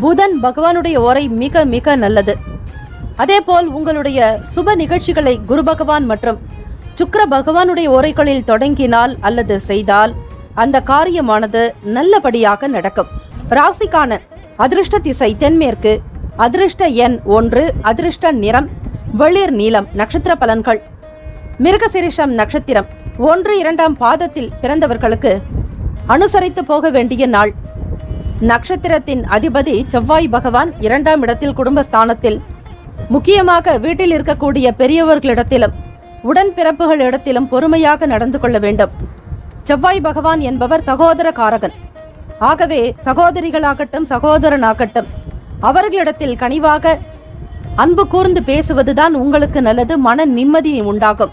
Speaker 3: புதன் பகவானுடைய ஓரை மிக மிக நல்லது. அதேபோல் உங்களுடைய சுப நிகழ்ச்சிகளை குரு பகவான் மற்றும் சுக்கிர பகவானுடைய ஓரைகளில் தொடங்கினால் அல்லது செய்தால் அந்த காரியமானது நல்லபடியாக நடக்கும். ராசிக்கான அதிர்ஷ்ட திசை தென்மேற்கு, அதிர்ஷ்ட எண் 1, அதிர்ஷ்ட நிறம் வெளிர் நீலம். நட்சத்திர பலன்கள்: மிருகசிரிஷம் நட்சத்திரம் 1, 2ஆம் பாதத்தில் பிறந்தவர்களுக்கு அனுசரித்து போக வேண்டிய நாள். நட்சத்திரத்தின் அதிபதி செவ்வாய் பகவான் 2ஆம் இடத்தில் குடும்பஸ்தானத்தில். முக்கியமாக வீட்டில் இருக்கக்கூடிய பெரியவர்களிடத்திலும் உடன்பிறப்புகளிடத்திலும் பொறுமையாக நடந்து கொள்ள வேண்டும். செவ்வாய் பகவான் என்பவர் சகோதர காரகன். ஆகவே சகோதரிகளாகட்டும் சகோதரனாகட்டும் அவர்களிடத்தில் கனிவாக அன்பு கூர்ந்து பேசுவதுதான் உங்களுக்கு நல்லது. மன நிம்மதி உண்டாகும்.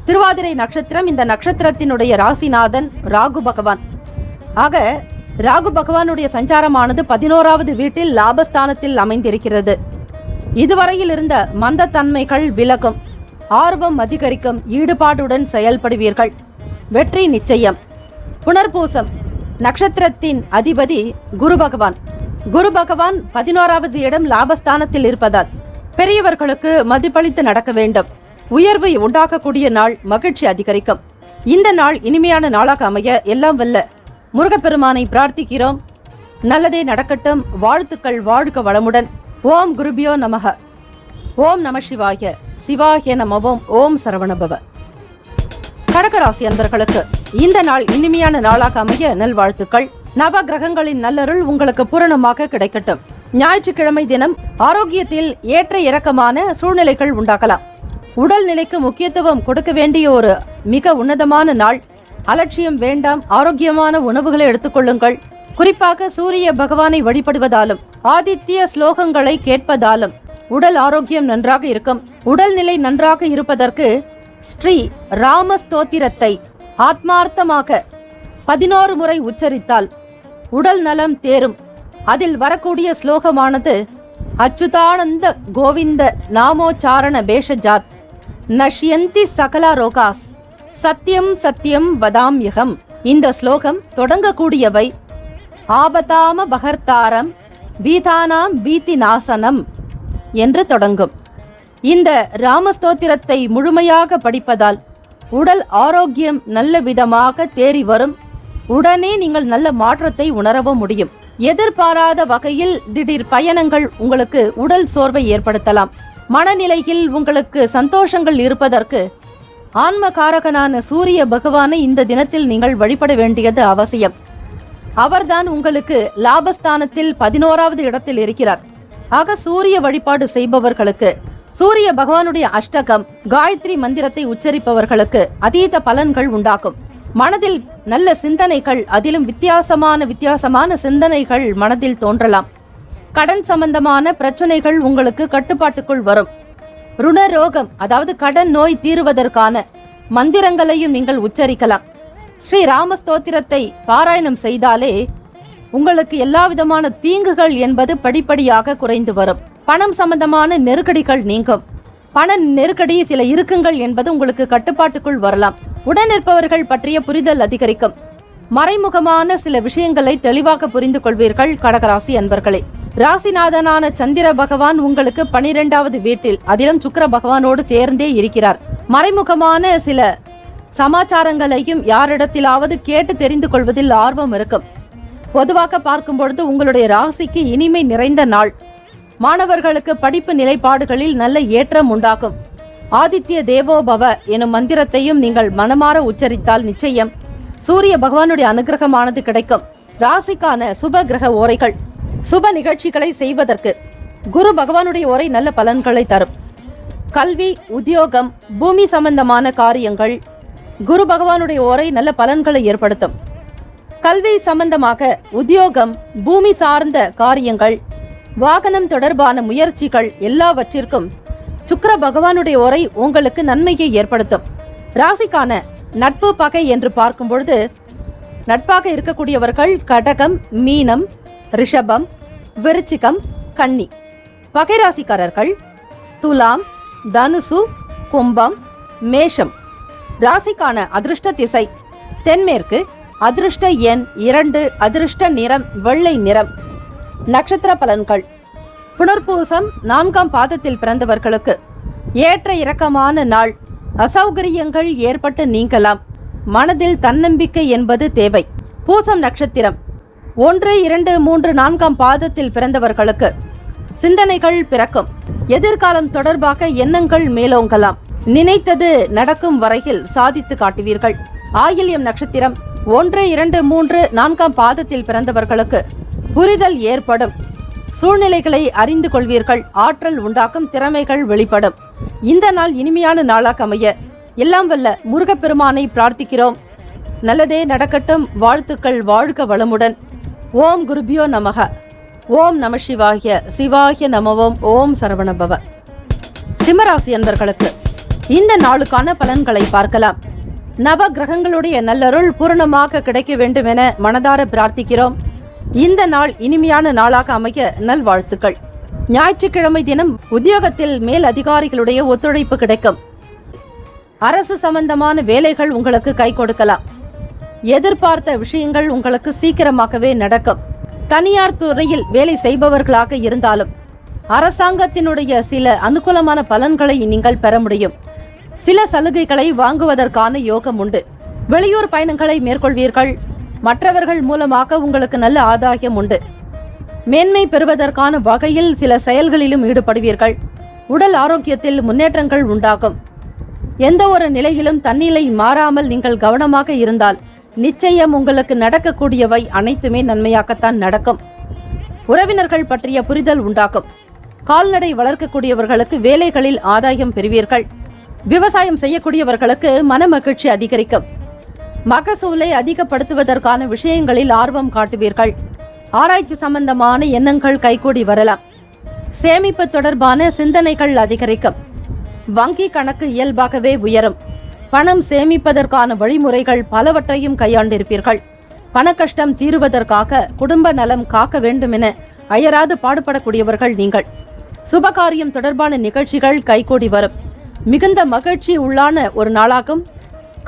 Speaker 3: திருவாதிரை நட்சத்திரம். இந்த நட்சத்திரத்தினுடைய ராசிநாதன் ராகு பகவான். ஆக ராகு பகவானுடைய சஞ்சாரமானது 11வது வீட்டில் லாபஸ்தானத்தில் அமைந்திருக்கிறது. இதுவரையில் இருந்த மந்தத்தன்மைகள் விலகும். ஆர்வம் அதிகரிக்கும். ஈடுபாடுடன் செயல்படுவீர்கள். வெற்றி நிச்சயம். புனர்பூசம் நட்சத்திரத்தின் அதிபதி குரு பகவான். குரு பகவான் 11வது இடம் லாபஸ்தானத்தில் இருப்பதால் பெரியவர்களுக்கு மதிப்பளித்து நடக்க வேண்டும். உயர்வை உண்டாக்கக்கூடிய நாள். மகிழ்ச்சி அதிகரிக்கும். இந்த நாள் இனிமையான நாளாக அமைய எல்லாம் வல்ல முருகப்பெருமானை பிரார்த்திக்கிறோம். நல்லதே நடக்கட்டும். வாழ்த்துக்கள். வாழ்க வளமுடன். ஓம் குருபியோ நமக. ஓம் நம சிவாய. சிவாய நமவோம். ஓம் சரவணபவ. கடகராசி அன்பர்களுக்கு இந்த நாள் இனிமையான நாளாக அமைய நல்வாழ்த்துக்கள். நவ கிரகங்களின் நல்லருள் உங்களுக்கு பூரணமாக கிடைக்கட்டும். ஞாயிற்றுக்கிழமை தினம் ஆரோக்கியத்தில் ஏற்ற இறக்கமான சூழ்நிலைகள் உண்டாகலாம். உடல்நிலைக்கு முக்கியத்துவம் கொடுக்க வேண்டிய ஒரு மிக உன்னதமான நாள். அலட்சியம் வேண்டாம். ஆரோக்கியமான உணவுகளை எடுத்துக்கொள்ளுங்கள். குறிப்பாக சூரிய பகவானை வழிபடுவதாலும் ஆதித்ய ஸ்லோகங்களை கேட்பதாலும் உடல் ஆரோக்கியம் நன்றாக இருக்கும். உடல்நிலை நன்றாக இருப்பதற்கு ஸ்ரீ ராம ஸ்தோத்திரத்தை ஆத்மார்த்தமாக 11 முறை உச்சரித்தால் உடல் நலம் தேரும். அதில் வரக்கூடிய ஸ்லோகமானது அச்சுதானந்த கோவிந்த நாமோச்சாரண பேஷஜாத் நஷ்யந்தி சகலா ரோகாஸ் சத்யம் சத்யம் வதாம்யகம். இந்த ஸ்லோகம் தொடங்கக்கூடியவை ஆபதாம பகர்த்தாரம் பீதானாம் பீதி நாசனம் என்று தொடங்கும். இந்த ராமஸ்தோத்திரத்தை முழுமையாக படிப்பதால் உடல் ஆரோக்கியம் நல்ல விதமாக தேறி வரும். உடனே நீங்கள் நல்ல மாற்றத்தை உணரவும் முடியும். எதிர்பாராத வகையில் திடீர் பயணங்கள் உங்களுக்கு உடல் சோர்வை ஏற்படுத்தலாம். மனநிலையில் உங்களுக்கு சந்தோஷங்கள் இருப்பதற்கு ஆன்மகாரகனான சூரிய பகவானை இந்த தினத்தில் நீங்கள் வழிபட வேண்டியது அவசியம். அவர்தான் உங்களுக்கு லாபஸ்தானத்தில் 11வது இடத்தில் இருக்கிறார். ஆக சூரிய வழிபாடு செய்பவர்களுக்கு, சூரிய பகவானுடைய அஷ்டகம் காயத்ரி மந்திரத்தை உச்சரிப்பவர்களுக்கு அதீத பலன்கள் உண்டாகும். மனதில் நல்ல சிந்தனைகள், அதிலும் வித்தியாசமான சிந்தனைகள் மனதில் தோன்றலாம். கடன் சம்பந்தமான பிரச்சனைகள் உங்களுக்கு கட்டுப்பாட்டுக்குள் வரும். ருணரோகம், அதாவது கடன் நோய் தீருவதற்கான மந்திரங்களையும் நீங்கள் உச்சரிக்கலாம். ஸ்ரீ ராம ஸ்தோத்திரத்தை பாராயணம் செய்தாலே உங்களுக்கு எல்லா விதமான தீங்குகள் என்பது படிப்படியாக குறைந்து வரும். பணம் சம்பந்தமான நெருக்கடிகள் நீங்கும். பண நெருக்கடி, சில இறுக்கங்கள் என்பது உங்களுக்கு கட்டுப்பாட்டுக்குள் வரலாம். உடனிருப்பவர்கள் பற்றிய புரிதல் அதிகரிக்கும். மறைமுகமான சில விஷயங்களை தெளிவாக புரிந்து கொள்வீர்கள். கடகராசி அன்பர்களே, ராசிநாதனான சந்திர பகவான் உங்களுக்கு 12வது வீட்டில், அதிலும் சுக்கிர பகவானோடு சேர்ந்தே இருக்கிறார். மறைமுகமான சில சமாச்சாரங்களையும் யாரிடத்திலாவது கேட்டு தெரிந்து கொள்வதில் ஆர்வம் இருக்கும். பொதுவாக பார்க்கும் பொழுது உங்களுடைய ராசிக்கு இனிமை நிறைந்த நாள். மாணவர்களுக்கு படிப்பு நிலைப்பாடுகளில் நல்ல ஏற்றம் உண்டாகும். ஆதித்ய தேவோபவ எனும் மந்திரத்தையும் நீங்கள் மனமாற உச்சரித்தால் நிச்சயம் சூரிய பகவானுடைய அனுகிரகமானது கிடைக்கும். ராசிக்கான சுப கிரக ஓரைகள். சுப நிகழ்ச்சிகளை செய்வதற்கு குரு பகவானுடைய ஓரை நல்ல பலன்களை தரும். கல்வி, உத்தியோகம், பூமி சம்பந்தமான காரியங்கள், குரு பகவானுடைய ஓரை நல்ல பலன்களை ஏற்படுத்தும். கல்வி சம்பந்தமாக, உத்தியோகம், பூமி சார்ந்த காரியங்கள், வாகனம் தொடர்பான முயற்சிகள் எல்லாவற்றிற்கும் சுக்கிர பகவானுடைய ஓரை உங்களுக்கு நன்மையை ஏற்படுத்தும். ராசிக்கான நட்பு பகை என்று பார்க்கும் பொழுது நட்பாக இருக்கக்கூடியவர்கள் கடகம், மீனம், ரிஷபம், விருச்சிகம், கன்னி. பகை ராசிக்காரர்கள் துலாம், தனுசு, கும்பம், மேஷம். ராசிக்கான அதிர்ஷ்ட திசை தென்மேற்கு. அதிர்ஷ்ட எண் 2. அதிர்ஷ்ட நிறம் வெள்ளை நிறம். நட்சத்திர பலன்கள். புனர்பூசம் 4ஆம் பாதத்தில் பிறந்தவர்களுக்கு ஏற்ற இறக்கமான நாள். அசௌகரியங்கள் ஏற்பட்டு நீங்கலாம். மனதில் தன்னம்பிக்கை என்பது தேவை. பூசம் நட்சத்திரம் 1, 2, 3, 4ஆம் பாதத்தில் பிறந்தவர்களுக்கு சிந்தனைகள் பிறக்கும். எதிர்காலம் தொடர்பாக எண்ணங்கள் மேலோங்கலாம். நினைத்தது நடக்கும் வரையில் சாதித்து காட்டுவீர்கள். ஆயில்யம் நட்சத்திரம் 1, 2, 3, 4ஆம் பாதத்தில் பிறந்தவர்களுக்கு புரிதல் ஏற்படும். சூழ்நிலைகளை அறிந்து கொள்வீர்கள். ஆற்றல் உண்டாக்கும். திறமைகள் வெளிப்படும். இந்த நாள் இனிமையான நாளாக அமைய எல்லாம் வல்ல முருகப்பெருமானை பிரார்த்திக்கிறோம். நல்லதே நடக்கட்டும். வாழ்த்துக்கள். வாழ்க வளமுடன். ஓம் குருபியோ நமக. ஓம் நம சிவாய. சிவாய நமவோம். ஓம் சரவணபவ. சிம்மராசி அன்பர்களுக்கு இந்த நாளுக்கான பலன்களை பார்க்கலாம். நவ கிரகங்களுடைய நல்லருள் பூரணமாக கிடைக்க வேண்டும் என மனதார பிரார்த்திக்கிறோம். இந்த நாள் இனிமையான நாளாக அமைய நல்வாழ்த்துக்கள். ஞாயிற்றுக்கிழமை தினம் உத்தியோகத்தில் மேல் அதிகாரிகளுடைய ஒத்துழைப்பு கிடைக்கும். அரசு சம்பந்தமான வேலைகள் உங்களுக்கு கை கொடுக்கலாம். எதிர்பார்த்த விஷயங்கள் உங்களுக்கு சீக்கிரமாகவே நடக்கும். தனியார் துறையில் வேலை செய்பவர்களாக இருந்தாலும் அரசாங்கத்தினுடைய சில அனுகூலமான பலன்களை நீங்கள் பெற முடியும். சில சலுகைகளை வாங்குவதற்கான யோகம் உண்டு. வெளியூர் பயணங்களை மேற்கொள்வீர்கள். மற்றவர்கள் மூலமாக உங்களுக்கு நல்ல ஆதாயம் உண்டு. மேன்மை பெறுவதற்கான வகையில் சில செயல்களிலும் ஈடுபடுவீர்கள். உடல் ஆரோக்கியத்தில் முன்னேற்றங்கள் உண்டாகும். எந்த ஒரு நிலையிலும் தன்னிலை மாறாமல் நீங்கள் கவனமாக இருந்தால் நிச்சயம் உங்களுக்கு நடக்கக்கூடியவை அனைத்துமே நன்மையாகத்தான் நடக்கும். உறவினர்கள் பற்றிய புரிதல் உண்டாகும். கால்நடை வளர்க்கக்கூடியவர்களுக்கு வேலைகளில் ஆதாயம் பெறுவீர்கள். விவசாயம் செய்யக்கூடியவர்களுக்கு மன மகிழ்ச்சி அதிகரிக்கும். மகசூலை அதிகப்படுத்துவதற்கான விஷயங்களில் ஆர்வம் காட்டுவீர்கள். ஆராய்ச்சி சம்பந்தமான எண்ணங்கள் கைகூடி வரலாம். சேமிப்பு தொடர்பான சிந்தனைகள் அதிகரிக்கும். வங்கி கணக்கு இயல்பாகவே உயரும். பணம் சேமிப்பதற்கான வழிமுறைகள் பலவற்றையும் கையாண்டிருப்பீர்கள். பண கஷ்டம் தீருவதற்காக குடும்ப நலம் காக்க வேண்டும் என அயராது பாடுபடக்கூடியவர்கள் நீங்கள். சுபகாரியம் தொடர்பான நிகழ்ச்சிகள் கைகூடி வரும். மிகுந்த மகிழ்ச்சி உள்ளான ஒரு நாளாகும்.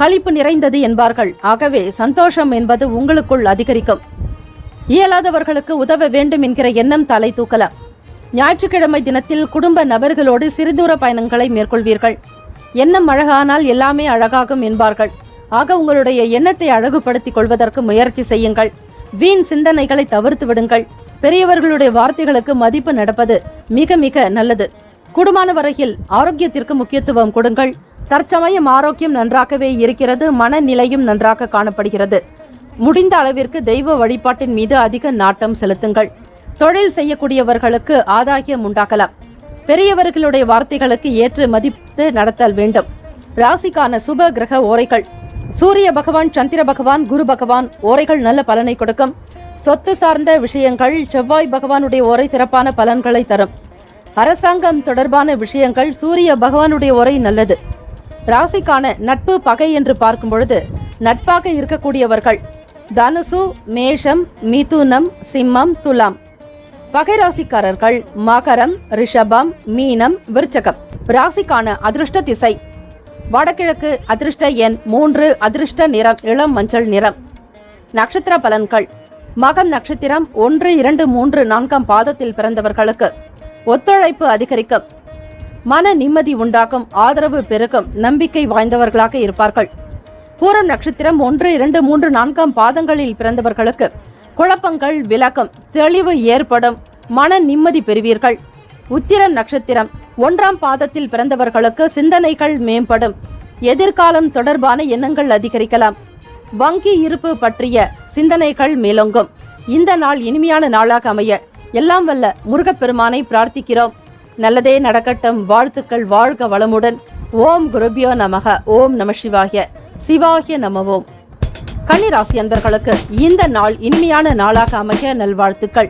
Speaker 3: களிப்பு நிறைந்தது என்பார்கள். ஆகவே சந்தோஷம் என்பது உங்களுக்குள் அதிகரிக்கும். இயலாதவர்களுக்கு உதவ வேண்டும் என்கிற எண்ணம் தலை தூக்கலாம். ஞாயிற்றுக்கிழமை தினத்தில் குடும்ப நபர்களோடு சிறுதூர பயணங்களை மேற்கொள்வீர்கள். எண்ணம் அழகானால் எல்லாமே அழகாகும் என்பார்கள். ஆக உங்களுடைய எண்ணத்தை அழகுபடுத்திக் கொள்வதற்கு முயற்சி செய்யுங்கள். வீண் சிந்தனைகளை தவிர்த்து விடுங்கள். பெரியவர்களுடைய வார்த்தைகளுக்கு மதிப்பு நடப்பது மிக மிக நல்லது. கூடுமான வரையில் ஆரோக்கியத்திற்கு முக்கியத்துவம் கொடுங்கள். தற்சமயம் ஆரோக்கியம் நன்றாகவே இருக்கிறது. மனநிலையும் நன்றாக காணப்படுகிறது. முடிந்த அளவிற்கு தெய்வ வழிபாட்டின் மீது அதிக நாட்டம் செலுத்துங்கள். தொழில் செய்யக்கூடியவர்களுக்கு ஆதாயம் உண்டாகலாம். பெரியவர்களுடைய வார்த்தைகளுக்கு ஏற்று மதிப்பு நடத்தல் வேண்டும். ராசிக்கான சுப கிரக ஓரைகள். சூரிய பகவான், சந்திர பகவான், குரு பகவான் ஓரைகள் நல்ல பலனை கொடுக்கும். சொத்து சார்ந்த விஷயங்கள் செவ்வாய் பகவானுடைய ஓரை சிறப்பான பலன்களை தரும். அரசாங்கம் தொடர்பான விஷயங்கள் சூரிய பகவானுடைய ஓரை நல்லது. ராசிக்கான நட்பு பகை என்று பார்க்கும் பொழுது நட்பாக இருக்கக்கூடியவர்கள் தனுசு, மேஷம், மிதுனம், சிம்மம், துலாம். பகை ராசிக்காரர்கள் மகரம், ரிஷபம், மீனம், விருச்சகம். ராசிக்கான அதிர்ஷ்ட திசை வடகிழக்கு. அதிர்ஷ்ட எண் 3. அதிர்ஷ்ட நிறம் இளம் மஞ்சள் நிறம். நட்சத்திர பலன்கள். மகம் நட்சத்திரம் 1, 2, 3, 4 பாதத்தில் பிறந்தவர்களுக்கு ஒத்துழைப்பு அதிகரிக்கும். மன நிம்மதி உண்டாகும். ஆதரவு பெருகும். நம்பிக்கை வாய்ந்தவர்களாக இருப்பார்கள். பூரம் நட்சத்திரம் 1, 2, 3, 4 பாதங்களில் பிறந்தவர்களுக்கு குழப்பங்கள் விலகும். தெளிவு ஏற்படும். மன நிம்மதி பெறுவீர்கள். உத்திரம் நட்சத்திரம் 1 பாதத்தில் பிறந்தவர்களுக்கு சிந்தனைகள் மேம்படும். எதிர்காலம் தொடர்பான எண்ணங்கள் அதிகரிக்கலாம். வங்கி இருப்பு பற்றிய சிந்தனைகள் மேலோங்கும். இந்த நாள் இனிமையான நாளாக அமைய எல்லாம் வல்ல முருகப்பெருமானை பிரார்த்திக்கிறோம். நல்லதே நடக்கட்டும். வாழ்த்துக்கள். வாழ்க வளமுடன். ஓம் குருபியோ நமக. ஓம் நம சிவாய. சிவாய நமவோம். கன்னிராசி அன்பர்களுக்கு இந்த நாள் இனிமையான நாளாக அமைய நல்வாழ்த்துக்கள்.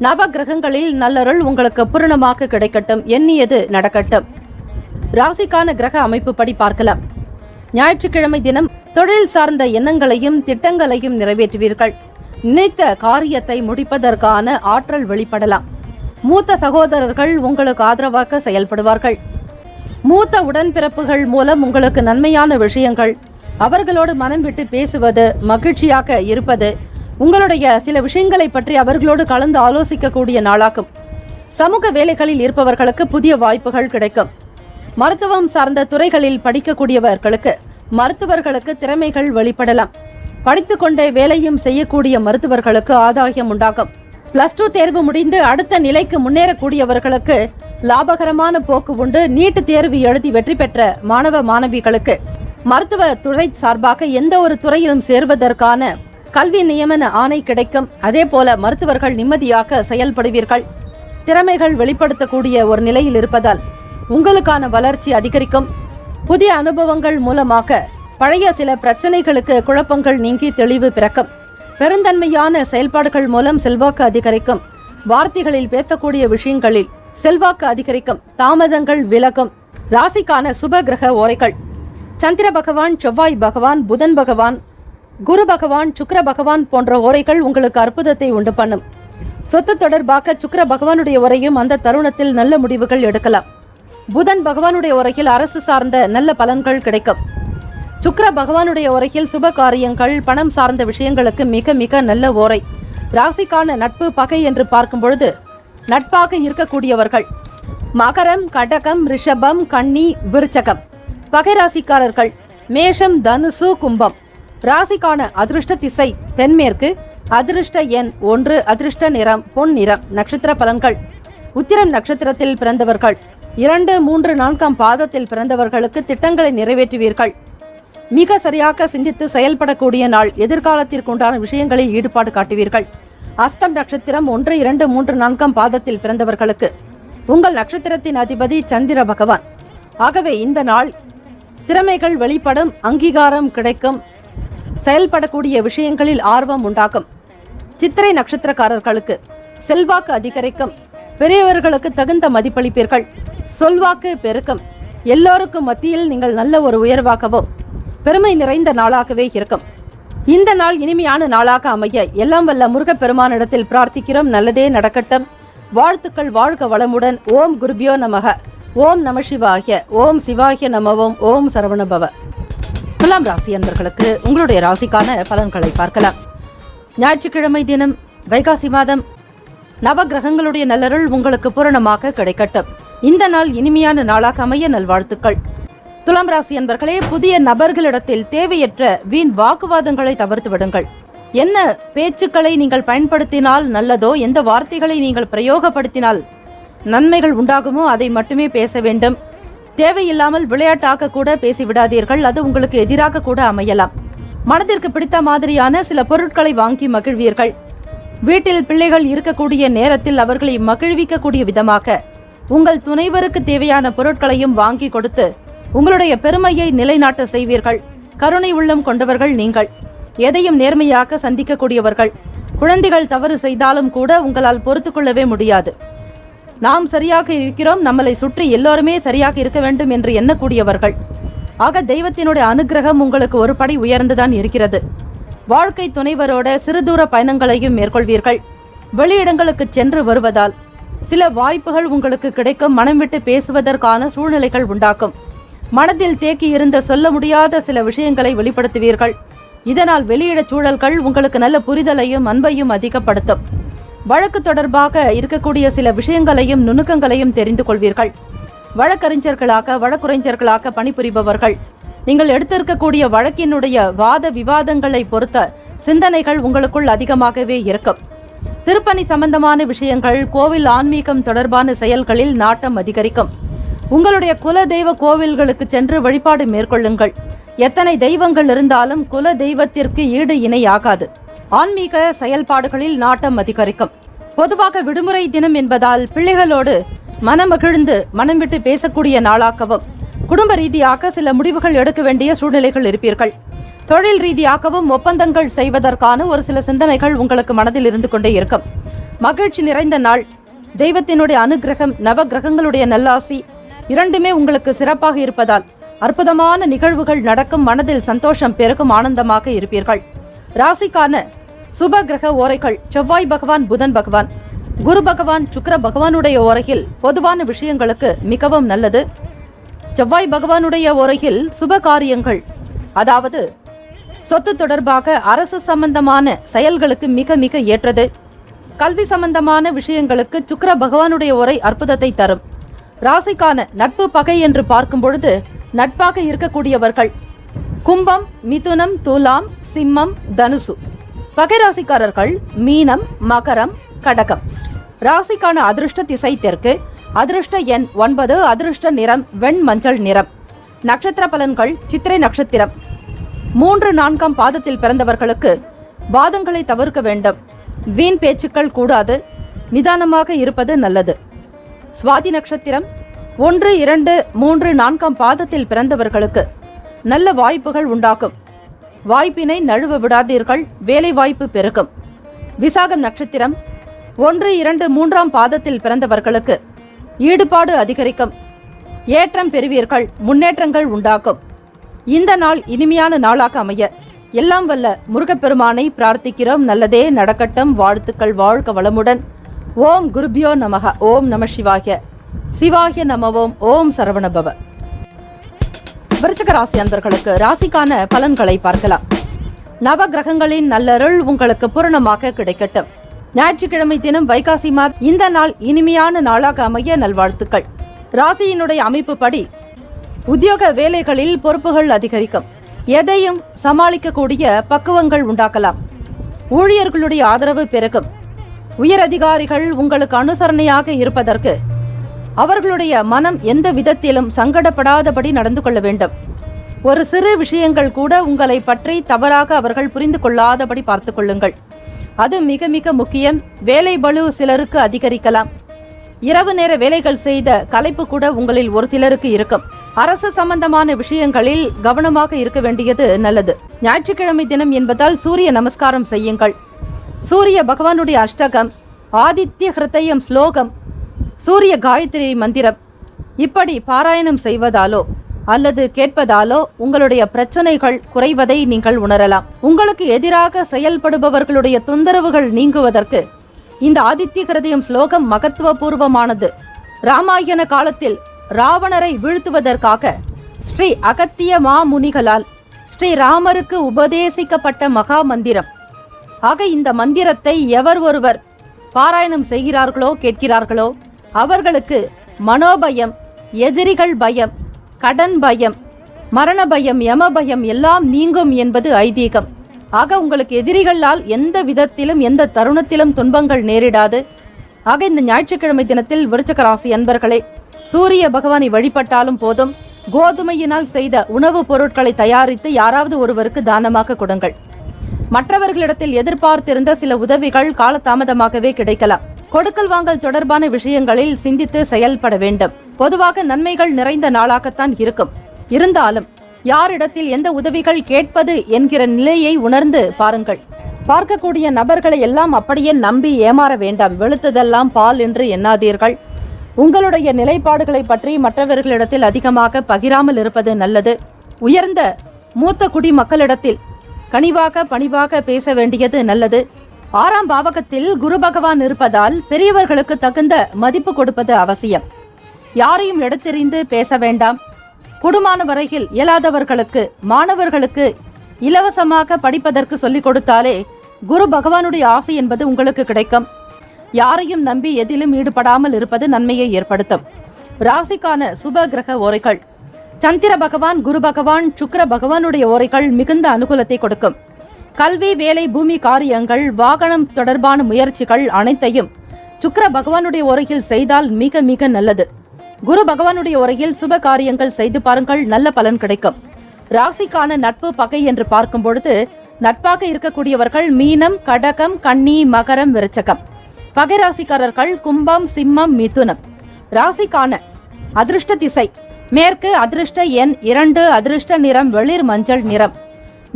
Speaker 3: நவ கிரகங்களில் நல்லருள் உங்களுக்கு பூரணமாக கிடைக்கட்டும். எண்ணியது நடக்கட்டும். ராசிக்கான கிரக அமைப்பு படி பார்க்கலாம். ஞாயிற்றுக்கிழமை தினம் தொழில் சார்ந்த எண்ணங்களையும் திட்டங்களையும் நிறைவேற்றுவீர்கள். நினைத்த காரியத்தை முடிப்பதற்கான ஆற்றல் வெளிப்படலாம். மூத்த சகோதரர்கள் உங்களுக்கு ஆதரவாக செயல்படுவார்கள். மூத்த உடன்பிறப்புகள் மூலம் உங்களுக்கு நன்மையான விஷயங்கள், அவர்களோடு மனம் விட்டு பேசுவது, மகிழ்ச்சியாக இருப்பது, உங்களுடைய சில விஷயங்களை பற்றி அவர்களோடு கலந்து ஆலோசிக்கக்கூடிய நாளாகும். சமூக வேலைகளில் இருப்பவர்களுக்கு புதிய வாய்ப்புகள் கிடைக்கும். மருத்துவம் சார்ந்த துறைகளில் படிக்கக்கூடியவர்களுக்கு மருத்துவர்களுக்கு திறமைகள் வெளிப்படலாம். படித்துக்கொண்டே வேலையும் செய்யக்கூடிய மருத்துவர்களுக்கு ஆதாயம் உண்டாகும். +2 தேர்வு முடிந்து அடுத்த நிலைக்கு முன்னேறக்கூடியவர்களுக்கு லாபகரமான போக்கு உண்டு. நீட் தேர்வு எழுதி வெற்றி பெற்ற மாணவ மாணவிகளுக்கு மருத்துவ துறை சார்பாக எந்த ஒரு துறையிலும் சேர்வதற்கான கல்வி நியமன ஆணை கிடைக்கும். அதே போல மருத்துவர்கள் நிம்மதியாக செயல்படுவீர்கள். திறமைகள் வெளிப்படுத்தக்கூடிய ஒரு நிலையில் இருப்பதால் உங்களுக்கான வளர்ச்சி அதிகரிக்கும். புதிய அனுபவங்கள் மூலமாக பழைய சில பிரச்சனைகளுக்கு குழப்பங்கள் நீங்கி தெளிவு பிறக்கும். பெருந்தன்மையான செயல்பாடுகள் மூலம் செல்வாக்கு அதிகரிக்கும். வார்த்தைகளில் பேசக்கூடிய விஷயங்களில் செல்வாக்கு அதிகரிக்கும். தாமதங்கள் விலகும். ராசிக்கான சுப கிரக ஓரைகள். சந்திர பகவான், செவ்வாய் பகவான், புதன் பகவான், குரு பகவான், சுக்கிர பகவான் போன்ற ஓரைகள் உங்களுக்கு அற்புதத்தை உண்டு பண்ணும். சொத்து தொடர்பாக சுக்கிர பகவானுடைய உரையும் அந்த தருணத்தில் நல்ல முடிவுகள் எடுக்கலாம். புதன் பகவானுடைய உரையில் அரசு சார்ந்த நல்ல பலன்கள் கிடைக்கும். சுக்கிர பகவானுடைய உரையில் சுப காரியங்கள், பணம் சார்ந்த விஷயங்களுக்கு மிக மிக நல்ல ஓரை. ராசிக்கான நட்பு பகை என்று பார்க்கும் பொழுது நட்பாக இருக்கக்கூடியவர்கள் மகரம், கடகம், ரிஷபம், கன்னி, விருச்சகம். பகை ராசிக்காரர்கள் மேஷம், தனுசு, கும்பம். ராசிக்கான அதிர்ஷ்ட திசை தென்மேற்கு. அதிர்ஷ்ட எண் 1. அதிர்ஷ்ட நிறம் பொன் நிறம். நட்சத்திர பலன்கள். உத்திரம் நட்சத்திரத்தில் பிறந்தவர்கள் 2, 3, 4ஆம் பாதத்தில் பிறந்தவர்களுக்கு திட்டங்களை நிறைவேற்றுவீர்கள். மிக சரியாக சிந்தித்து செயல்படக்கூடிய நாள். எதிர்காலத்திற்கு உண்டான விஷயங்களில் ஈடுபாடு காட்டுவீர்கள். அஸ்தம் நட்சத்திரம் 1, 2, 3, 4ஆம் பாதத்தில் பிறந்தவர்களுக்கு உங்கள் நட்சத்திரத்தின் அதிபதி சந்திர பகவான். ஆகவே இந்த நாள் திறமைகள் வெளிப்படும், அங்கீகாரம் கிடைக்கும், செயல்படக்கூடிய விஷயங்களில் ஆர்வம் உண்டாகும். சித்திரை நட்சத்திரக்காரர்களுக்கு செல்வாக்கு அதிகரிக்கும், பெரியவர்களுக்கு தகுந்த மதிப்பளிப்பீர்கள், சொல்வாக்கு பெருக்கும், எல்லோருக்கும் மத்தியில் நீங்கள் நல்ல ஒரு உயர்வாகவும் பெருமை நிறைந்த நாளாகவே இருக்கும். இந்த நாள் இனிமையான நாளாக அமைய எல்லாம் வல்ல முருகப்பெருமானிடத்தில் பிரார்த்திக்கிறோம். நல்லதே நடக்கட்டும். வாழ்த்துக்கள். வாழ்க வளமுடன். ஓம் குருபியோ நமக. ஓம் நம சிவாய. ஓம் சிவாய நமவோம். ஓம் சரவணபவ. துலாம் ராசி அன்பர்களுக்கு உங்களுடைய ராசிக்கான பலன்களை பார்க்கலாம். ஞாயிற்றுக்கிழமை தினம் வைகாசி மாதம் நவகிரகங்களுடைய நல்லருள் உங்களுக்கு பூரணமாக கிடைக்கட்டும். இந்த நாள் இனிமையான நாளாக அமைய நல்வாழ்த்துக்கள். துலாம் ராசி அன்பர்களே, புதிய நபர்களிடத்தில் தேவையற்ற வீண் வாக்குவாதங்களை தவிர்த்து விடுங்கள். என்ன பேச்சுக்களை நீங்கள் பயன்படுத்தினால் நல்லதோ, எந்த வார்த்தைகளை நீங்கள் பிரயோகப்படுத்தினால் நன்மைகள் உண்டாகுமோ அதை மட்டுமே பேச வேண்டும். தேவையில்லாமல் விளையாட்டாக கூட பேசிவிடாதீர்கள். அது உங்களுக்கு எதிராக கூட அமையலாம். மனதிற்கு பிடித்த மாதிரியான சில பொருட்களை வாங்கி மகிழ்வீர்கள். வீட்டில் பிள்ளைகள் இருக்கக்கூடிய நேரத்தில் அவர்களை மகிழ்விக்கக்கூடிய விதமாக உங்கள் துணைவருக்கு தேவையான பொருட்களையும் வாங்கி கொடுத்து உங்களுடைய பெருமையை நிலைநாட்ட செய்வீர்கள். கருணை உள்ளம் கொண்டவர்கள் நீங்கள். எதையும் நேர்மையாக சந்திக்கக்கூடியவர்கள். குழந்தைகள் தவறு செய்தாலும் கூட உங்களால் பொறுத்து கொள்ளவே முடியாது. நாம் சரியாக இருக்கிறோம், நம்மளை சுற்றி எல்லோருமே சரியாக இருக்க வேண்டும் என்று எண்ணக்கூடியவர்கள். ஆக தெய்வத்தினுடைய அனுகிரகம் உங்களுக்கு ஒரு படி உயர்ந்துதான் இருக்கிறது. வாழ்க்கை துணைவரோட சிறுதூர பயணங்களையும் மேற்கொள்வீர்கள். வெளியிடங்களுக்கு சென்று வருவதால் சில வாய்ப்புகள் உங்களுக்கு கிடைக்கும். மனம் விட்டு பேசுவதற்கான சூழ்நிலைகள் உண்டாக்கும். மனதில் தேக்கி இருந்த சொல்ல முடியாத சில விஷயங்களை வெளிப்படுத்துவீர்கள். இதனால் வெளியிட சூழல்கள் உங்களுக்கு நல்ல புரிதலையும் அன்பையும் அதிகப்படுத்தும். வழக்கு தொடர்பாக இருக்கக்கூடிய சில விஷயங்களையும் நுணுக்கங்களையும் தெரிந்து கொள்வீர்கள். வழக்குரைஞர்களாக பணிபுரிபவர்கள் நீங்கள் எடுத்திருக்கக்கூடிய வழக்கினுடைய வாத விவாதங்களை பொறுத்த சிந்தனைகள் உங்களுக்குள் அதிகமாகவே இருக்கும். திருப்பணி சம்பந்தமான விஷயங்கள், கோவில் ஆன்மீகம் தொடர்பான செயல்களில் நாட்டம் அதிகரிக்கும். உங்களுடைய குல தெய்வ கோவில்களுக்கு சென்று வழிபாடு மேற்கொள்ளுங்கள். எத்தனை தெய்வங்கள் இருந்தாலும் குல தெய்வத்திற்கு ஈடு இணையாகாது. ஆன்மீக செயல்பாடுகளில் நாட்டம் அதிகரிக்கும். பொதுவாக விடுமுறை தினம் என்பதால் பிள்ளைகளோடு மனமகிழ்ந்து மனம் விட்டு பேசக்கூடிய நாளாகவும், குடும்ப ரீதியாக சில முடிவுகள் எடுக்க வேண்டிய சூழ்நிலைகள் இருப்பீர்கள். தொழில் ரீதியாகவும் ஒப்பந்தங்கள் செய்வதற்கான ஒரு சில சிந்தனைகள் உங்களுக்கு மனதில் இருந்து கொண்டே இருக்கும். மகிழ்ச்சி நிறைந்த நாள். தெய்வத்தினுடைய அனுகிரகம், நவ கிரகங்களுடைய நல்லாசி இரண்டுமே உங்களுக்கு சிறப்பாக இருப்பதால் அற்புதமான நிகழ்வுகள் நடக்கும். மனதில் சந்தோஷம் பெருகும். ஆனந்தமாக இருப்பீர்கள். ராசிக்கான சுப கிரக ஓரைகள்: செவ்வாய் பகவான், புதன் பகவான், குரு பகவான், சுக்கிர பகவானுடைய ஓரையில் பொதுவான விஷயங்களுக்கு மிகவும் நல்லது. செவ்வாய் பகவானுடைய ஓரையில் சுப காரியங்கள், அதாவது சொத்து தொடர்பாக அரசு சம்பந்தமான செயல்களுக்கு மிக மிக ஏற்றது. கல்வி சம்பந்தமான விஷயங்களுக்கு சுக்கிர பகவானுடைய ஓரை அற்புதத்தை தரும். ராசிக்கான நட்பு பகை என்று பார்க்கும் பொழுது நட்பாக இருக்கக்கூடியவர்கள் கும்பம், மிதுனம், துலாம், சிம்மம், தனுசு. பகை ராசிக்காரர்கள் மீனம், மகரம், கடகம். ராசிக்கான அதிர்ஷ்ட திசை தெற்கு. அதிர்ஷ்ட எண் 9. அதிர்ஷ்ட நிறம் வெண் மஞ்சள் நிறம். நட்சத்திர பலன்கள்: சித்திரை நட்சத்திரம் 3, 4ஆம் பாதத்தில் பிறந்தவர்களுக்கு வாதங்களை தவிர்க்க வேண்டும். வீண் பேச்சுக்கள் கூடாது. நிதானமாக இருப்பது நல்லது. சுவாதி நட்சத்திரம் 1, 2, 3, 4ஆம் பாதத்தில் பிறந்தவர்களுக்கு நல்ல வாய்ப்புகள் உண்டாகும். வாய்ப்பினை நழுவ விடாதீர்கள். வேலை வாய்ப்பு பெருகும். விசாகம் நட்சத்திரம் 1, 2, 3ஆம் பாதத்தில் பிறந்தவர்களுக்கு ஈடுபாடு அதிகரிக்கும். ஏற்றம் பெறுவீர்கள். முன்னேற்றங்கள் உண்டாகும். இந்த நாள் இனிமையான நாளாக அமைய எல்லாம் வல்ல முருகப்பெருமானை பிரார்த்திக்கிறோம். நல்லதே நடக்கட்டும். வாழ்த்துக்கள். வாழ்க வளமுடன். ஓம் குருபியோ நமக. ஓம் நம சிவாய. சிவாய நமவோம். ஓம் சரவணபவ. விருச்சிக ராசி அன்பர்களுக்கு ராசிக்கான பலன்களை பார்க்கலாம். நவ கிரகங்களின் நல்லருள் உங்களுக்கு பூரணமாக கிடைக்கட்டும். ஞாயிற்றுக்கிழமை தினம் வைகாசி மாதம் இந்த நாள் இனிமையான நாளாக அமைய நல்வாழ்த்துக்கள். ராசியினுடைய அமைப்பு படி உத்தியோக வேலைகளில் பொறுப்புகள் அதிகரிக்கும். எதையும் சமாளிக்கக்கூடிய பக்குவங்கள் உண்டாக்கலாம். ஊழியர்களுடைய ஆதரவு பெருகும். உயர் அதிகாரிகள் உங்களுக்கு அனுசரணையாக இருப்பதற்கு அவர்களுடைய மனம் எந்த விதத்திலும் சங்கடப்படாதபடி நடந்து கொள்ள வேண்டும். ஒரு சிறு விஷயங்கள் கூட உங்களை பற்றி தவறாக அவர்கள் புரிந்து கொள்ளாதபடி பார்த்து கொள்ளுங்கள். அது மிக மிக முக்கியம். வேலை பளு சிலருக்கு அதிகரிக்கலாம். இரவு நேர வேலைகள் செய்த களைப்பு கூட உங்களில் ஒரு சிலருக்கு இருக்கும். அரசு சம்பந்தமான விஷயங்களில் கவனமாக இருக்க வேண்டியது நல்லது. ஞாயிற்றுக்கிழமை தினம் என்பதால் சூரிய நமஸ்காரம் செய்யுங்கள். சூரிய பகவானுடைய அஷ்டகம், ஆதித்ய ஹிருதயம் ஸ்லோகம், சூரிய காயத்ரி மந்திரம் இப்படி பாராயணம் செய்வதாலோ அல்லது கேட்பதாலோ உங்களுடைய பிரச்சனைகள் குறைவதை நீங்கள் உணரலாம். உங்களுக்கு எதிராக செயல்படுபவர்களுடைய தொந்தரவுகள் நீங்குவதற்கு இந்த ஆதித்ய ஹிருதயம் ஸ்லோகம் மகத்துவபூர்வமானது. ராமாயண காலத்தில் ராவணரை வீழ்த்துவதற்காக ஸ்ரீ அகத்திய மாமுனிகளால் ஸ்ரீ ராமருக்கு உபதேசிக்கப்பட்ட மகா மந்திரம். ஆக இந்த மந்திரத்தை எவர் ஒருவர் பாராயணம் செய்கிறார்களோ கேட்கிறார்களோ அவர்களுக்கு மனோபயம், எதிரிகள் பயம், கடன் பயம், மரண பயம், யம பயம் எல்லாம் நீங்கும் என்பது ஐதீகம். ஆக உங்களுக்கு எதிரிகளால் எந்த விதத்திலும் எந்த தருணத்திலும் துன்பங்கள் நேரிடாது. ஆக இந்த ஞாயிற்றுக்கிழமை தினத்தில் விருச்சிக ராசி அன்பர்களே, சூரிய பகவானை வழிபட்டாலும் போதும். கோதுமையினால் செய்த உணவுப் பொருட்களை தயாரித்து யாராவது ஒருவருக்கு தானமாக கொடுங்கள். மற்றவர்களிடத்தில் எதிர்பார்த்திருந்த சில உதவிகள் காலதாமதமாகவே கிடைக்கலாம். கொடுக்கல் வாங்கல் தொடர்பான விஷயங்களில் சிந்தித்து செயல்பட வேண்டும். பொதுவாக நன்மைகள் நிறைந்த நாளாகத்தான் இருக்கும். இருந்தாலும் யாரிடத்தில் எந்த உதவிகள் கேட்பது என்கிற நிலையை உணர்ந்து பாருங்கள். பார்க்கக்கூடிய நபர்களை எல்லாம் அப்படியே நம்பி ஏமாற வேண்டாம். வெளுத்ததெல்லாம் பால் என்று எண்ணாதீர்கள். உங்களுடைய நிலைப்பாடுகளை பற்றி மற்றவர்களிடத்தில் அதிகமாக பகிராமல் இருப்பது நல்லது. உயர்ந்த மூத்த குடி மக்களிடத்தில் கனிவாக பணிவாக பேச வேண்டியது நல்லது. 6ஆம் பாவகத்தில் குரு பகவான் இருப்பதால் பெரியவர்களுக்கு தகுந்த மதிப்பு கொடுப்பது அவசியம். யாரையும் எடுத்தெறிந்து பேச வேண்டாம். கூடுமான வரையில் இயலாதவர்களுக்கு, மாணவர்களுக்கு இலவசமாக படிப்பதற்கு சொல்லிக் கொடுத்தாலே குரு பகவானுடைய ஆசை என்பது உங்களுக்கு கிடைக்கும். யாரையும் நம்பி எதிலும் ஈடுபடாமல் இருப்பது நன்மையை ஏற்படுத்தும். ராசிக்கான சுப கிரக ஓரைகள்: சந்திர பகவான், குரு பகவான், சுக்கிர பகவானுடைய ஓரைகள் மிகுந்த அனுகூலத்தை கொடுக்கும். கல்வி, வேலை, பூமி காரியங்கள், வாகனம் தொடர்பான முயற்சிகள் அனைத்தையும் சுக்கிர பகவானுடைய ஓரையில் செய்தால் மிக மிக நல்லது. குரு பகவானுடைய உரையில் சுப காரியங்கள் செய்து பாருங்கள், நல்ல பலன் கிடைக்கும். ராசிக்கான நட்பு பகை என்று பார்க்கும் பொழுது நட்பாக இருக்கக்கூடியவர்கள் மீனம், கடகம், கன்னி, மகரம், விருச்சகம். பகை ராசிக்காரர்கள் கும்பம், சிம்மம், மிதுனம். ராசிக்கான அதிர்ஷ்ட திசை மேற்கு, அதிர்ஷ்ட எண் 2, அதிர்ஷ்ட நிறம் வெளிர் மஞ்சள் நிறம்.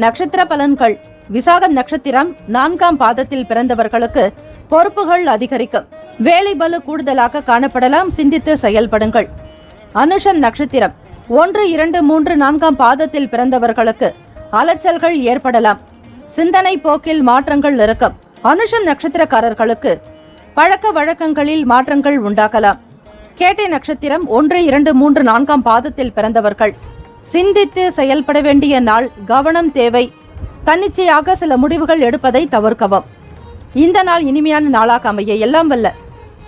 Speaker 3: நட்சத்திர பலன்கள்: விசாகம் நட்சத்திரம் 4ஆம் பாதத்தில் பிறந்தவர்களுக்கு பொறுப்புகள் அதிகரிக்கும். வேலை பளு கூடுதலாக காணப்படலாம். சிந்தித்து செயல்படுங்கள். அனுஷம் நட்சத்திரம் 1, 2, 3, 4ஆம் பாதத்தில் பிறந்தவர்களுக்கு அலைச்சல்கள் ஏற்படலாம். சிந்தனை போக்கில் மாற்றங்கள் இருக்கும். அனுஷம் நட்சத்திரக்காரர்களுக்கு பழக்க வழக்கங்களில் மாற்றங்கள் உண்டாகலாம். கேட்டை நட்சத்திரம் 1, 2, 3, 4ஆம் பாதத்தில் பிறந்தவர்கள் சிந்தித்து செயல்பட வேண்டிய நாள். கவனம் தேவை. தன்னிச்சையாக சில முடிவுகள் எடுப்பதை தவிர்க்கவும். இந்த நாள் இனிமையான நாளாக அமைய எல்லாம் வல்ல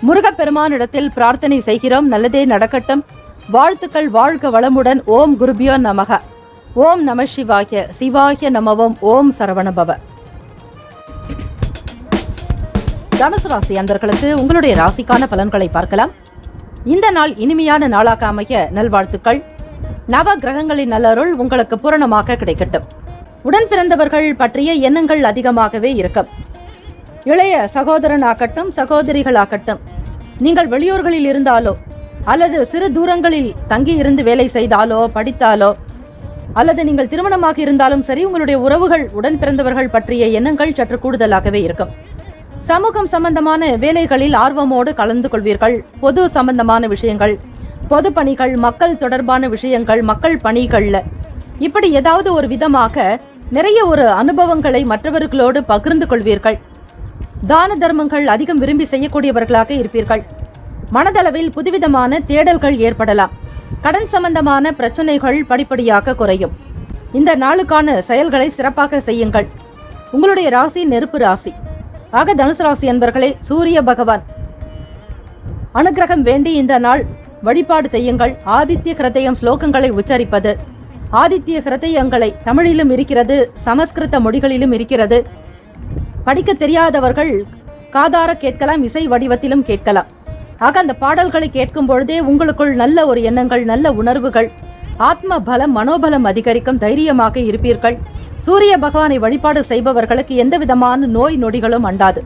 Speaker 3: முருகப்பெருமானிடத்தில் பிரார்த்தனை செய்கிறோம். நல்லதே நடக்கட்டும். வாழ்த்துக்கள். வாழ்க வளமுடன். ஓம் குருபியோ நமக. ஓம் நம சிவாய. சிவாய நமவோம். ஓம் சரவணபவ. தனுசு ராசி அன்பர்களுக்கு உங்களுடைய ராசிக்கான பலன்களை பார்க்கலாம். இந்த நாள் இனிமையான நாளாக அமைய நல்வாழ்த்துக்கள். நவ கிரகங்களின் நல்லருள் உங்களுக்கு பூரணமாக கிடைக்கட்டும். உடன் பிறந்தவர்கள் பற்றிய எண்ணங்கள் அதிகமாகவே இருக்கும். இளைய சகோதரனாகட்டும், சகோதரிகளாகட்டும், நீங்கள் வெளியூர்களில் இருந்தாலோ அல்லது சிறு தூரங்களில் தங்கி இருந்து வேலை செய்தாலோ படித்தாலோ அல்லது நீங்கள் திருமணமாக இருந்தாலும் சரி, உங்களுடைய உறவுகள், உடன் பிறந்தவர்கள் பற்றிய எண்ணங்கள் சற்று கூடுதலாகவே இருக்கும். சமூகம் சம்பந்தமான வேலைகளில் ஆர்வமோடு கலந்து கொள்வீர்கள். பொது சம்பந்தமான விஷயங்கள், பொது பணிகள், மக்கள் தொடர்பான விஷயங்கள், மக்கள் பணிகள்ல இப்படி ஏதாவது ஒரு விதமாக நிறைய ஒரு அனுபவங்களை மற்றவர்களோடு பகிர்ந்து கொள்வீர்கள். தான தர்மங்கள் அதிகம் விரும்பி செய்யக்கூடியவர்களாக இருப்பீர்கள். மனதளவில் புதுவிதமான தேடல்கள் ஏற்படலாம். கடன் சம்பந்தமான பிரச்சனைகள் படிப்படியாக குறையும். இந்த நாளுக்கான செயல்களை சிறப்பாக செய்யுங்கள். உங்களுடைய ராசி நெருப்பு ராசி. ஆக தனுசு ராசி என்பர்களே, சூரிய பகவான் அனுகிரகம் வேண்டி இந்த நாள் வழிபாடு செய்யுங்கள். ஆதித்ய ஹிருதயம் ஸ்லோகங்களை உச்சரிப்பது. ஆதித்ய ஹிருதயங்களை தமிழிலும் இருக்கிறது, சமஸ்கிருத மொழிகளிலும் இருக்கிறது. படிக்க தெரியாதவர்கள் காதார கேட்கலாம், இசை வடிவத்திலும் கேட்கலாம். ஆக அந்த பாடல்களை கேட்கும் பொழுதே உங்களுக்குள் நல்ல ஒரு எண்ணங்கள், நல்ல உணர்வுகள், ஆத்ம பலம், மனோபலம் அதிகரிக்கும். தைரியமாக இருப்பீர்கள். சூரிய பகவானை வழிபாடு செய்பவர்களுக்கு எந்த விதமான நோய் நொடிகளும் அண்டாது.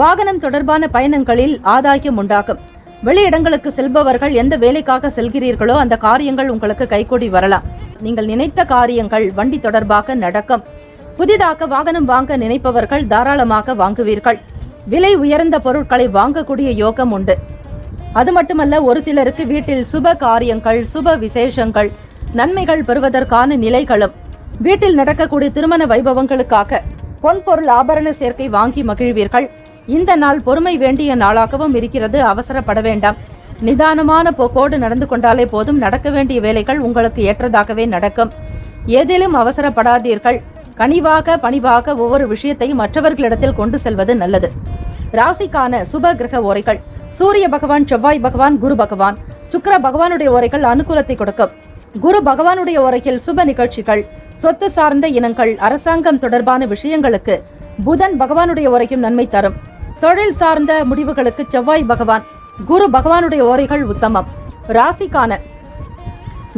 Speaker 3: வாகனம் தொடர்பான பயணங்களில் ஆதாயம் உண்டாகும். வெளியிடங்களுக்கு செல்பவர்கள் எந்த வேலைக்காக செல்கிறீர்களோ அந்த காரியங்கள் உங்களுக்கு கைகூடி வரலாம். நீங்கள் நினைத்த காரியங்கள் வண்டி தொடர்பாக நடக்கும். புதிதாக வாகனம் வாங்க நினைப்பவர்கள் தாராளமாக வாங்குவீர்கள். விலை உயர்ந்த பொருட்களை வாங்கக்கூடிய யோகம் உண்டு. அது மட்டுமல்ல, ஒரு சிலருக்கு வீட்டில் சுப காரியங்கள், சுப விசேஷங்கள், நன்மைகள் பெறுவதற்கான நிலைகளும், வீட்டில் நடக்கக்கூடிய திருமண வைபவங்களுக்காக பொன்பொருள் ஆபரண சேர்க்கை வாங்கி மகிழ்வீர்கள். இந்த நாள் பொறுமை வேண்டிய நாளாகவும் இருக்கிறது. அவசரப்பட வேண்டாம். நிதானமான போக்கோடு நடந்து கொண்டாலே போதும். நடக்க வேண்டிய வேலைகள் உங்களுக்கு ஏற்றதாகவே நடக்கும். ஏதிலும் அவசரப்படாதீர்கள். கனிவாக பணிவாக ஒவ்வொரு விஷயத்தையும் மற்றவர்களிடத்தில் கொண்டு செல்வது நல்லது. ராசிக்கான சுப கிரக ஓரைகள்: சூரிய பகவான், செவ்வாய் பகவான், குரு பகவான், சுக்கிர பகவானுடைய ஓரைகள் அனுகூலத்தை கொடுக்கும். குரு பகவானுடைய ஓரையில் சுப நிகழ்ச்சிகள், சொத்து சார்ந்த இனங்கள், அரசாங்கம் தொடர்பான விஷயங்களுக்கு புதன் பகவானுடைய ஓரைக்கும் நன்மை தரும். தொழில் சார்ந்த முடிவுகளுக்கு செவ்வாய் பகவான், குரு பகவானுடைய ஓரைகள் உத்தமம். ராசிக்கான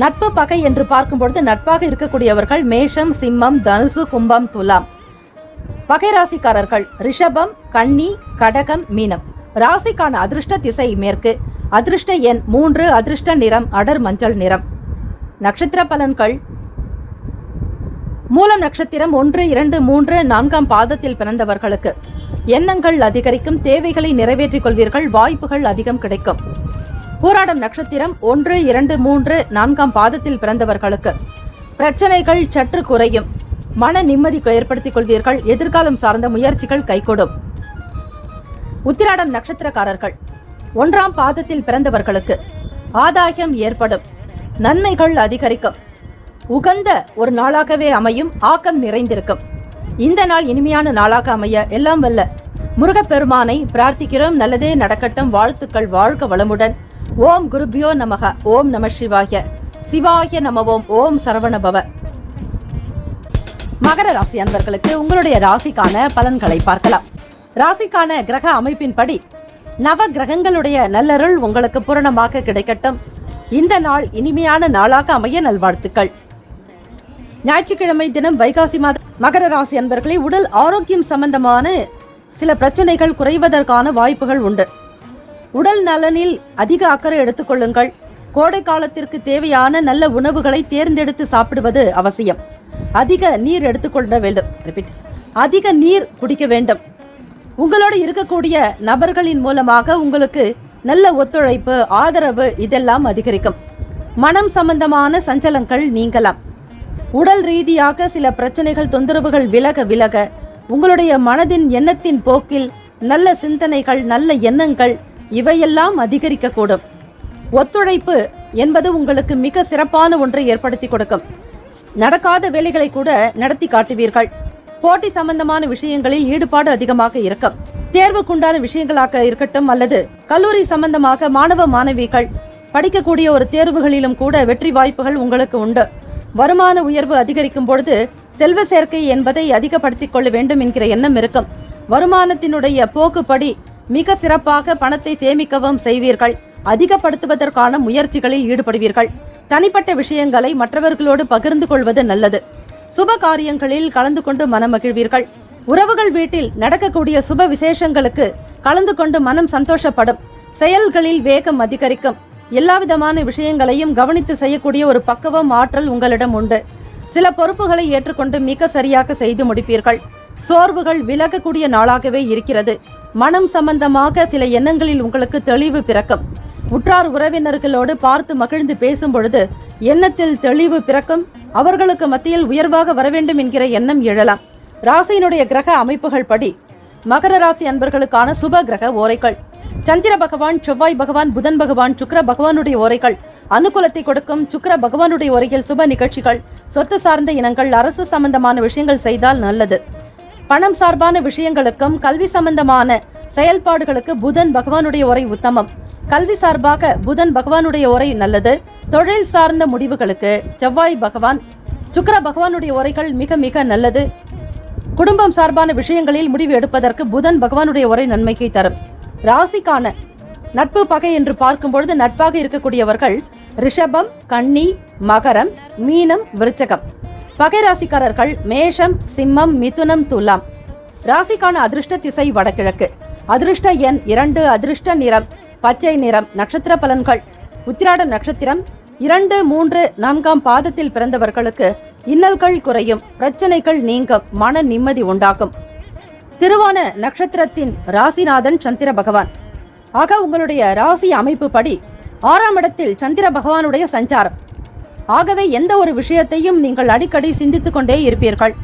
Speaker 3: நட்பு பகை என்று பார்க்கும்பொழுது நட்பாக இருக்கக்கூடியவர்கள் மேஷம், சிம்மம், தனுசு, கும்பம், துலாம். பகை ராசிக்காரர்கள் ரிஷபம், கன்னி, கடகம், மீனம். ராசிக்கான அதிர்ஷ்ட திசை மேற்கு. அதிர்ஷ்ட எண் 3. அதிர்ஷ்ட நிறம் அடர் மஞ்சள் நிறம். நட்சத்திர பலன்கள்: மூலம் நட்சத்திரம் 1, 2, 3, 4ஆம் பாதத்தில் பிறந்தவர்களுக்கு எண்ணங்கள் அதிகரிக்கும். தேவைகளை நிறைவேற்றிக் கொள்வீர்கள். வாய்ப்புகள் அதிகம் கிடைக்கும். பூராடம் நட்சத்திரம் 1, 2, 3, 4ஆம் பாதத்தில் பிறந்தவர்களுக்கு பிரச்சனைகள் சற்று குறையும். மன நிம்மதி ஏற்படுத்திக் கொள்வீர்கள். எதிர்காலம் சார்ந்த முயற்சிகள் கைகூடும். உத்திராடம் நட்சத்திரக்காரர்கள் 1ஆம் பாதத்தில் பிறந்தவர்களுக்கு ஆதாயம் ஏற்படும். நன்மைகள் அதிகரிக்கும். உகந்த ஒரு நாளாகவே அமையும். ஆக்கம் நிறைந்திருக்கும். இந்த நாள் இனிமையான நாளாக அமைய எல்லாம் வல்ல முருகப்பெருமானை பிரார்த்திக்கிறோம். நல்லதே நடக்கட்டும். வாழ்த்துக்கள். வாழ்க வளமுடன். ஓம் குருபியோ நமக. ஓம் நம சிவாய. சிவாய நம. ஓம் சரவணபவ. மகர ராசி அன்பர்களுக்கு உங்களுடைய ராசிக்கான பலன்களை பார்க்கலாம். ராசிக்கான கிரக அமைப்பின்படி நவ கிரகங்களுடைய நல்லருள் உங்களுக்கு பூரணமாக கிடைக்கட்டும். இந்த நாள் இனிமையான நாளாக அமைய நல்வாழ்த்துக்கள். ஞாயிற்றுக்கிழமை தினம் வைகாசி மாத மகர ராசி அன்பர்களை உடல் ஆரோக்கியம் சம்பந்தமான சில பிரச்சனைகள் குறைவதற்கான வாய்ப்புகள் உண்டு. உடல் நலனில் அதிக அக்கறை எடுத்துக்கொள்ளுங்கள். கோடை காலத்திற்கு தேவையான நல்ல உணவுகளை தேர்ந்தெடுத்து சாப்பிடுவது அவசியம். அதிக நீர் எடுத்துக்கொள்ள வேண்டும். அதிக நீர் குடிக்க வேண்டும். உங்களோடு இருக்கக்கூடிய நபர்களின் மூலமாக உங்களுக்கு நல்ல ஒத்துழைப்பு, ஆதரவு இதெல்லாம் அதிகரிக்கும். மனம் சம்பந்தமான சஞ்சலங்கள் நீங்கலாம். உடல் ரீதியாக சில பிரச்சனைகள், தொந்தரவுகள் விலக விலக உங்களுடைய மனதின் எண்ணத்தின் போக்கில் நல்ல சிந்தனைகள், நல்ல எண்ணங்கள் இவையெல்லாம் அதிகரிக்கக்கூடும். ஒத்துழைப்பு என்பது உங்களுக்கு மிக சிறப்பான ஒன்றை ஏற்படுத்தி கொடுக்கும். நடக்காத வேலைகளை கூட நடத்தி காட்டுவீர்கள். போட்டி சம்பந்தமான விஷயங்களில் ஈடுபாடு அதிகமாக இருக்கும். தேர்வுக்குண்டான விஷயங்களாக இருக்கட்டும் அல்லது கல்லூரி சம்பந்தமாக மாணவ மாணவிகள் படிக்கக்கூடிய ஒரு தேர்வுகளிலும் கூட வெற்றி வாய்ப்புகள் உங்களுக்கு உண்டு. வருமான உயர்வு அதிகரிக்கும் பொழுது செல்வ சேர்க்கை என்பதை அதிகப்படுத்திக் கொள்ள வேண்டும் என்கிற எண்ணம் இருக்கும். வருமானத்தினுடைய போக்குப்படி மிக சிறப்பாக பணத்தை சேமிக்கவும் செய்வீர்கள். அதிகப்படுத்துவதற்கான முயற்சிகளில் ஈடுபடுவீர்கள். தனிப்பட்ட விஷயங்களை மற்றவர்களோடு பகிர்ந்து கொள்வது நல்லது. சுப காரியங்களில் கலந்து கொண்டு மனம் மகிழ்வீர்கள். உறவுகள் வீட்டில் நடக்கக்கூடிய சுப விசேஷங்களுக்கு கலந்து கொண்டு மனம் சந்தோஷப்படும். செயல்களில் வேகம் அதிகரிக்கும். எல்லா விதமான விஷயங்களையும் கவனித்து செய்யக்கூடிய ஒரு பக்குவம், ஆற்றல் உங்களிடம் உண்டு. சில பொறுப்புகளை ஏற்றுக்கொண்டு மிக சரியாக செய்து முடிப்பீர்கள். சோர்வுகள் விலகக்கூடிய நாளாகவே இருக்கிறது. மனம் சம்பந்தமாக சில எண்ணங்களில் உங்களுக்கு தெளிவு பிறக்கும். உற்றார் உறவினர்களோடு பார்த்து மகிழ்ந்து பேசும் பொழுது எண்ணத்தில் தெளிவு பிறக்கும். அவர்களுக்கு மத்தியில் உயர்வாக வர வேண்டும் என்கிற எண்ணம் எழலாம். ராசியினுடைய கிரக அமைப்புகள் படி மகர ராசி அன்பர்களுக்கான சுப கிரக ஓரைகள்: சந்திர பகவான், செவ்வாய் பகவான், புதன் பகவான், சுக்கிர பகவானுடைய ஓரைகள் அனுகூலத்தை கொடுக்கும். சுக்கிர பகவானுடைய ஓரையில் சுப நிகழ்ச்சிகள், சொத்து சார்ந்த இனங்கள், அரசு சம்பந்தமான விஷயங்கள் செய்தால் நல்லது. பணம் சார்பான விஷயங்களுக்கும் கல்வி சம்பந்தமான செயல்பாடுகளுக்கு புதன் பகவானுடைய உரை உத்தமம். கல்வி சார்பாக புதன் பகவானுடைய உரை நல்லது. தொழில் சார்ந்த முடிவுகளுக்கு செவ்வாய் பகவான், சுக்கிர பகவானுடைய உரைகள் மிக மிக நல்லது. குடும்பம் சார்பான விஷயங்களில் முடிவு எடுப்பதற்கு புதன் பகவானுடைய உரை நன்மையை தரும். ராசிக்கான நட்பு பகை என்று பார்க்கும் பொழுது நட்பாக இருக்கக்கூடியவர்கள் ரிஷபம், கன்னி, மகரம், மீனம், விருச்சகம். பகை ராசிக்காரர்கள் மேஷம், சிம்மம், மிதுனம், துலாம். ராசிக்கான அதிர்ஷ்ட திசை வடகிழக்கு. அதிர்ஷ்ட எண் 2, அதிர்ஷ்ட நிறம் பச்சை நிறம். நட்சத்திர பலன்கள்: உத்திராடம் நட்சத்திரம் 2, 3, 4ஆம் பாதத்தில் பிறந்தவர்களுக்கு இன்னல்கள் குறையும், பிரச்சனைகள் நீங்கும், மன நிம்மதி உண்டாகும். திருவோண நட்சத்திரத்தின் ராசிநாதன் சந்திர பகவான். ஆக உங்களுடைய ராசி அமைப்பு படி 6ஆம் இடத்தில் சந்திர பகவானுடைய சஞ்சாரம். ஆகவே எந்த ஒரு விஷயத்தையும் நீங்கள் அடிக்கடி சிந்தித்துக் கொண்டே இருப்பீர்கள்.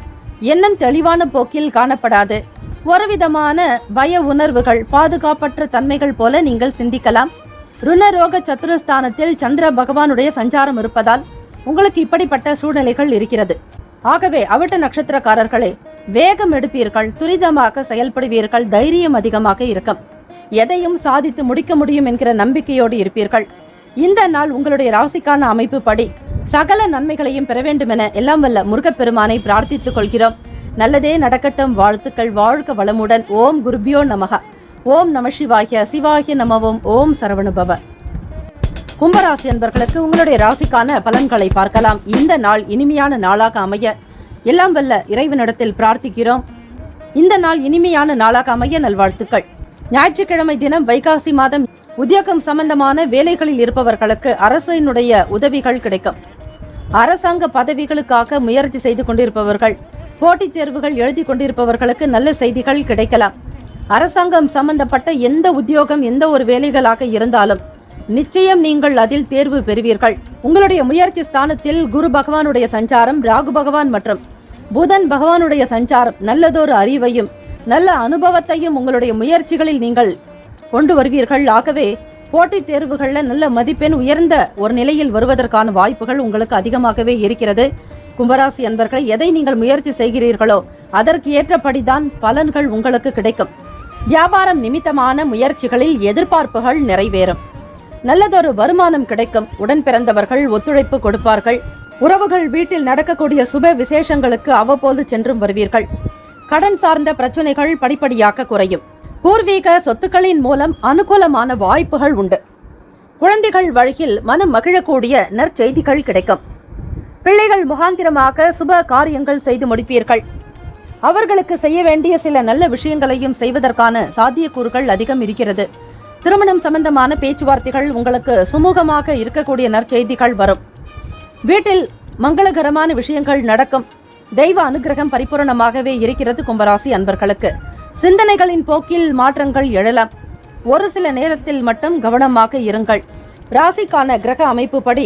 Speaker 3: எண்ணம் தெளிவான போக்கில் காணப்படாது. ஒருவிதமான பய உணர்வுகள், பாதுகாப்பற்ற தன்மைகள் போல நீங்கள் சிந்திக்கலாம். ருணரோக சத்துருஸ்தானத்தில் சந்திர பகவானுடைய சஞ்சாரம் இருப்பதால் உங்களுக்கு இப்படிப்பட்ட சூழ்நிலைகள் இருக்கிறது. ஆகவே அவிட்ட நட்சத்திரக்காரர்களே, வேகம் எடுப்பீர்கள், துரிதமாக செயல்படுவீர்கள், தைரியம் அதிகமாக இருக்கும். எதையும் சாதித்து முடிக்க முடியும் என்கிற நம்பிக்கையோடு இருப்பீர்கள். இந்த நாள் உங்களுடைய ராசிக்கான அமைப்பு படி சகல நன்மைகளையும் பெற வேண்டும் என எல்லாம் வல்ல முருகப்பெருமானை பிரார்த்தித்துக் கொள்கிறோம். நல்லதே நடக்கட்டும். வாழ்த்துக்கள். வாழ்க வளமுடன். ஓம் குருபியோ நமக. ஓம் நம சிவாய. சிவாய நமவோம். ஓம் சரவணுபவ. கும்பராசி அன்பர்களுக்கு உங்களுடைய ராசிக்கான பலன்களை பார்க்கலாம். இந்த நாள் இனிமையான நாளாக அமைய எல்லாம் வல்ல இறைவனிடத்தில் பிரார்த்திக்கிறோம். இந்த நாள் இனிமையான நாளாக அமைய நல்வாழ்த்துக்கள். ஞாயிற்றுக்கிழமை தினம் வைகாசி மாதம் உத்தியோகம் சம்பந்தமான வேலைகளில் இருப்பவர்களுக்கு அரசினுடைய உதவிகள் கிடைக்கும். அரசாங்க பதவிகளுக்காக முயற்சி செய்து கொண்டிருப்பவர்கள், போட்டித் தேர்வுகள் எழுதி கொண்டிருப்பவர்களுக்கு நல்ல செய்திகள் கிடைக்கலாம். அரசாங்கம் சம்பந்தப்பட்ட எந்த உத்தியோகம், எந்த ஒரு வேலைகளாக இருந்தாலும் நிச்சயம் நீங்கள் அதில் தேர்வு பெறுவீர்கள். உங்களுடைய முயற்சி ஸ்தானத்தில் குரு பகவானுடைய சஞ்சாரம், ராகு பகவான் மற்றும் புதன் பகவானுடைய சஞ்சாரம் நல்லதொரு அறிவையும் நல்ல அனுபவத்தையும் உங்களுடைய முயற்சிகளில் நீங்கள் கொண்டு வருவீர்கள். ஆகவே போட்டித் தேர்வுகளில் நல்ல மதிப்பெண், உயர்ந்த ஒரு நிலையில் வருவதற்கான வாய்ப்புகள் உங்களுக்கு அதிகமாகவே இருக்கிறது. கும்பராசி அன்பர்கள், எதை நீங்கள் முயற்சி செய்கிறீர்களோ அதற்கு ஏற்றபடிதான் பலன்கள் உங்களுக்கு கிடைக்கும். வியாபாரம் நிமித்தமான முயற்சிகளில் எதிர்பார்ப்புகள் நிறைவேறும். நல்லதொரு வருமானம் கிடைக்கும். உடன் பிறந்தவர்கள் ஒத்துழைப்பு கொடுப்பார்கள். உறவுகள் வீட்டில் நடக்கக்கூடிய சுப விசேஷங்களுக்கு அவ்வப்போது சென்றும் வருவீர்கள். கடன் சார்ந்த பிரச்சனைகள் படிப்படியாக குறையும். பூர்வீக சொத்துக்களின் மூலம் அனுகூலமான வாய்ப்புகள் உண்டு. குழந்தைகள் வழியில் மனம் மகிழக்கூடிய நற்செய்திகள் கிடைக்கும். பிள்ளைகள் முகாந்திரமாக சுப காரியங்கள் செய்து முடிப்பீர்கள். அவர்களுக்கு செய்ய வேண்டிய சில நல்ல விஷயங்களையும் செய்வதற்கான சாத்தியக்கூறுகள் அதிகம் இருக்கிறது. திருமணம் சம்பந்தமான பேச்சுவார்த்தைகள் உங்களுக்கு சுமூகமாக இருக்கக்கூடிய நற்செய்திகள் வரும். வீட்டில் மங்களகரமான விஷயங்கள் நடக்கும். தெய்வ அனுகிரகம் பரிபூரணமாகவே இருக்கிறது. கும்பராசி அன்பர்களுக்கு சிந்தனைகளின் போக்கில் மாற்றங்கள் எழலாம். ஒரு சில நேரத்தில் மட்டும் கவனமாக இருங்கள். ராசிக்கான கிரக அமைப்பு படி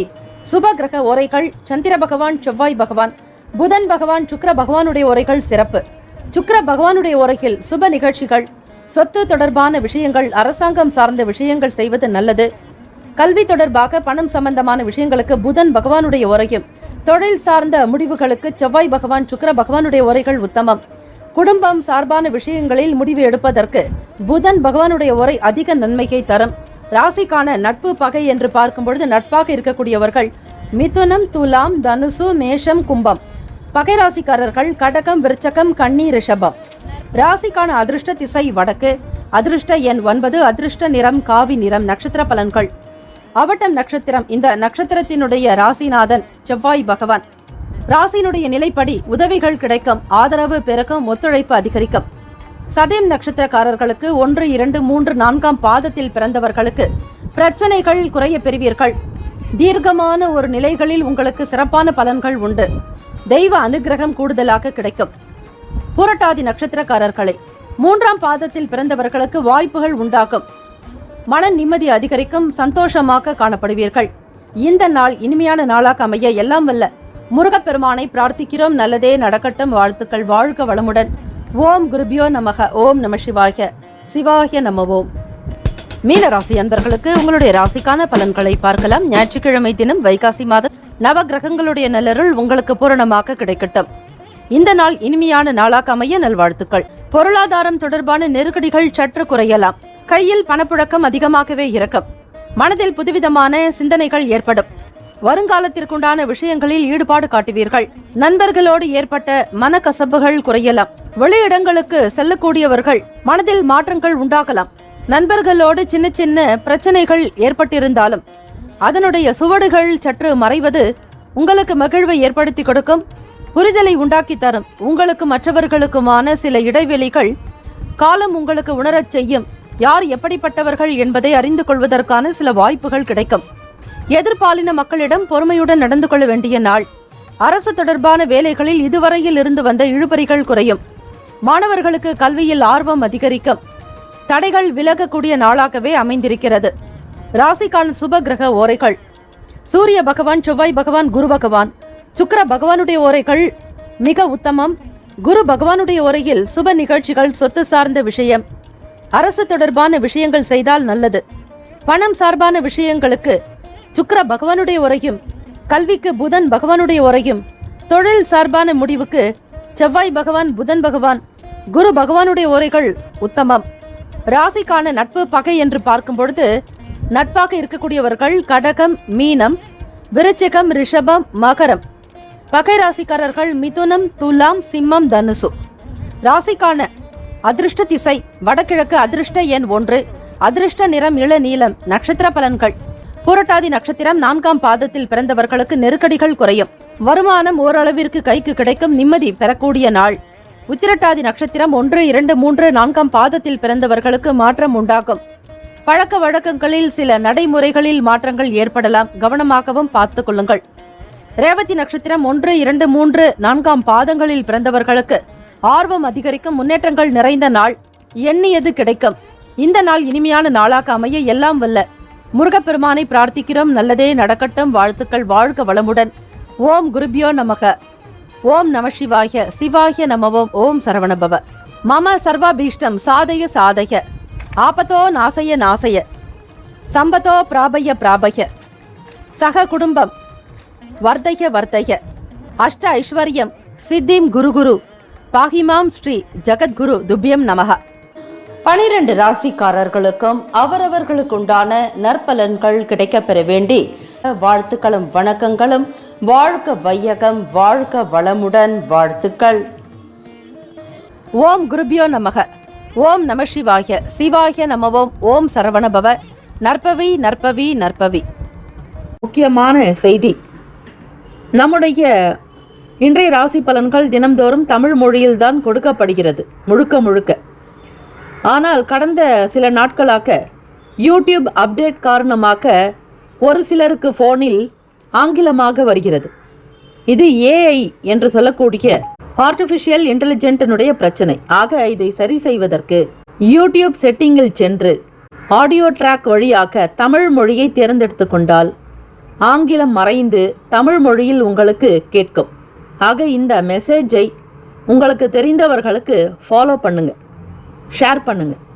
Speaker 3: சுப கிரக ஓரைகள் சந்திர பகவான், செவ்வாய் பகவான், புதன் பகவான், சுக்கிர பகவானுடைய ஓரைகள் சிறப்பு. சுக்கிர பகவானுடைய ஓரையில் சுப நிகழ்ச்சிகள், சொத்து தொடர்பான விஷயங்கள், அரசாங்கம் சார்ந்த விஷயங்கள் செய்வது நல்லது. கல்வி தொடர்பாக பணம் சம்பந்தமான விஷயங்களுக்கு புதன் பகவானுடைய ஓரையும், தொழில் சார்ந்த முடிவுகளுக்கு செவ்வாய் பகவான், சுக்கிர பகவானுடைய ஓரைகள் உத்தமம். குடும்பம் சார்பான விஷயங்களில் முடிவு எடுப்பதற்கு புதன் பகவானுடைய ஓரை அதிக நன்மையை தரும். ராசிக்கான நட்பு பகை என்று பார்க்கும் பொழுது நட்பாக இருக்கக்கூடியவர்கள் மிதுனம், துலாம், தனுசு, மேஷம், கும்பம். பகை ராசிக்காரர்கள் கடகம், விருச்சகம், கன்னி, ரிஷபம். ராசிக்கான அதிர்ஷ்ட திசை வடக்கு. அதிர்ஷ்ட எண் 9, அதிர்ஷ்ட நிறம் காவி நிறம். நட்சத்திர பலன்கள்: அவட்டம் நட்சத்திரம். இந்த நட்சத்திரத்தினுடைய ராசிநாதன் செவ்வாய் பகவான். ராசியினுடைய நிலைப்படி உதவிகள் கிடைக்கும், ஆதரவு பெருக்கும், ஒத்துழைப்பு அதிகரிக்கும். சதயம் நட்சத்திரக்காரர்களுக்கு 1, 2, 3, 4ஆம் பாதத்தில் பிறந்தவர்களுக்கு பிரச்சனைகள் குறைய பெறுவீர்கள். தீர்க்கமான ஒரு நிலைகளில் உங்களுக்கு சிறப்பான பலன்கள் உண்டு. தெய்வ அனுகிரகம் கூடுதலாக கிடைக்கும். பூரட்டாதி நட்சத்திரக்காரர்களை 3ஆம் பாதத்தில் பிறந்தவர்களுக்கு வாய்ப்புகள் உண்டாகும். மன நிம்மதி அதிகரிக்கும். சந்தோஷமாக காணப்படுவீர்கள். இந்த நாள் இனிமையான நாளாக அமைய எல்லாம் வல்ல முருகப்பெருமானை பிரார்த்திக்கிறோம். நல்லதே நடக்கட்டும். வாழ்த்துக்கள். வாழ்க வளமுடன். ஓம் குருபியோ நமக. ஓம் நம சிவாய. சிவாய நம ஓம். மீனராசி அன்பர்களுக்கு உங்களுடைய ராசிக்கான பலன்களை பார்க்கலாம். ஞாயிற்றுக்கிழமை தினம் வைகாசி மாதம் நவ கிரகங்களுடைய நல்லருள் உங்களுக்கு பூரணமாக கிடைக்கட்டும். இந்த நாள் இனிமையான நாளாக அமைய நல்வாழ்த்துக்கள். பொருளாதாரம் தொடர்பான நெருக்கடிகள் சற்று குறையலாம். கையில் பணப்புழக்கம் அதிகமாகவே இருக்கும். மனதில் புதுவிதமான சிந்தனைகள் ஏற்படும். வருங்காலத்திற்குண்டான விஷயங்களில் ஈடுபாடு காட்டுவீர்கள். நண்பர்களோடு ஏற்பட்ட மனக்கசப்புகள் குறையலாம். வெளியிடங்களுக்கு செல்லக்கூடியவர்கள் மனதில் மாற்றங்கள் உண்டாகலாம். நண்பர்களோடு சின்ன சின்ன பிரச்சனைகள் ஏற்பட்டிருந்தாலும் அதனுடைய சுவடுகள் சற்று மறைவது உங்களுக்கு மகிழ்வை ஏற்படுத்தி கொடுக்கும், புரிதலை உண்டாக்கி தரும். உங்களுக்கு மற்றவர்களுக்குமான சில இடைவெளிகள் காலம் உங்களுக்கு உணரச் செய்யும். யார் எப்படிப்பட்டவர்கள் என்பதை அறிந்து கொள்வதற்கான சில வாய்ப்புகள் கிடைக்கும். எதிர்பாலின மக்களிடம் பொறுமையுடன் நடந்து கொள்ள வேண்டிய நாள். அரசு தொடர்பான வேலைகளில் இதுவரையில் இருந்து வந்த இழுபறிகள் குறையும். மாணவர்களுக்கு கல்வியில் ஆர்வம் அதிகரிக்கும். தடைகள் விலகக்கூடிய நாளாகவே அமைந்திருக்கிறது. ராசிக்கான சுப கிரக ஓரைகள்: சூரிய பகவான், செவ்வாய் பகவான், குரு பகவான். சுக்கிர பகவானுடைய ஓரைகள் மிக உத்தமம். குரு பகவானுடைய ஓரையில் சுப நிகழ்ச்சிகள், சொத்து சார்ந்த விஷயம், அரசு தொடர்பான விஷயங்கள் செய்தால் நல்லது. பணம் சார்பான விஷயங்களுக்கு சுக்கிர பகவானுடைய உரையும், கல்விக்கு புதன் பகவானுடைய உரையும், தொழில் சார்பான முடிவுக்கு செவ்வாய் பகவான், புதன் பகவான், குரு பகவானுடைய உரைகள் உத்தமம். ராசிக்கான நட்பு பகை என்று பார்க்கும் பொழுது நட்பாக இருக்கக்கூடியவர்கள் கடகம், மீனம், விருச்சிகம், ரிஷபம், மகரம். பகை ராசிக்காரர்கள் மிதுனம், துலாம், சிம்மம், தனுசு. ராசிக்கான அதிர்ஷ்ட திசை வடகிழக்கு, அதிர்ஷ்ட எண் 1, அதிர்ஷ்ட நிறம் இளநீலம். நட்சத்திர பலன்கள்: புரட்டாதி நட்சத்திரம் 4ஆம் பாதத்தில் பிறந்தவர்களுக்கு நெருக்கடிகள் குறையும். வருமானம் ஓரளவிற்கு கைக்கு கிடைக்கும். நிம்மதி பெறக்கூடிய நாள். உத்திரட்டாதி நட்சத்திரம் 1, 2, 3, 4ஆம் பாதத்தில் பிறந்தவர்களுக்கு மாற்றம் உண்டாகும். பழக்க வழக்கங்களில் சில நடைமுறைகளில் மாற்றங்கள் ஏற்படலாம். கவனமாகவும் பார்த்துக் கொள்ளுங்கள். ரேவதி நட்சத்திரம் 1, 2, 3, 4ஆம் பாதங்களில் பிறந்தவர்களுக்கு ஆர்வம் அதிகரிக்கும். முன்னேற்றங்கள் நிறைந்த நாள். எண்ணியது கிடைக்கும். இந்த நாள் இனிமையான நாளாக அமைய எல்லாம் வல்ல முருகப்பெருமானை பிரார்த்திக்கிறோம். நல்லதே நடக்கட்டும். வாழ்த்துக்கள். வாழ்க வளமுடன். ஓம் குருபியோ நமக. ஓம் நம சிவாய. சிவாய நமவோம். ஓம் சரவணபவ. மம சர்வாபீஷ்டம் சாதய சாதய. ஆபத்தோ நாசய நாசய. சம்பதோ பிராபய பிராபய. சக குடும்பம் வர்தய வர்தய. அஷ்ட ஐஸ்வர்யம் சித்திம் குரு குரு. பாகிமாம் ஸ்ரீ ஜகத்குரு துப்யம் நமக. 12 ராசிக்காரர்களுக்கும் அவரவர்களுக்குண்டான நற்பலன்கள் கிடைக்கப் பெற வேண்டி வாழ்த்துக்களும் வணக்கங்களும். வாழ்க வையகம், வாழ்க வளமுடன். வாழ்த்துக்கள். ஓம் குருபியோ நமக. ஓம் நம சிவாய. சிவாய நமவோம். ஓம் சரவணபவ. நற்பவி நற்பவி நற்பவி.
Speaker 1: முக்கியமான செய்தி: நம்முடைய இன்றைய ராசி பலன்கள் தினம்தோறும் தமிழ் மொழியில்தான் கொடுக்கப்படுகிறது, முழுக்க முழுக்க. ஆனால் கடந்த சில நாட்களாக யூடியூப் அப்டேட் காரணமாக ஒரு சிலருக்கு ஃபோனில் ஆங்கிலமாக வருகிறது. இது ஏஐ என்று சொல்லக்கூடிய ஆர்டிஃபிஷியல் இன்டெலிஜென்ட்டினுடைய பிரச்சனை. ஆக இதை சரி செய்வதற்கு யூடியூப் செட்டிங்கில் சென்று ஆடியோ ட்ராக் வழியாக தமிழ் மொழியை தேர்ந்தெடுத்து கொண்டால் ஆங்கிலம் மறைந்து தமிழ் மொழியில் உங்களுக்கு கேட்கும். ஆக இந்த மெசேஜை உங்களுக்கு தெரிந்தவர்களுக்கு ஃபாலோ பண்ணுங்க, ஷேர் பண்ணுங்க.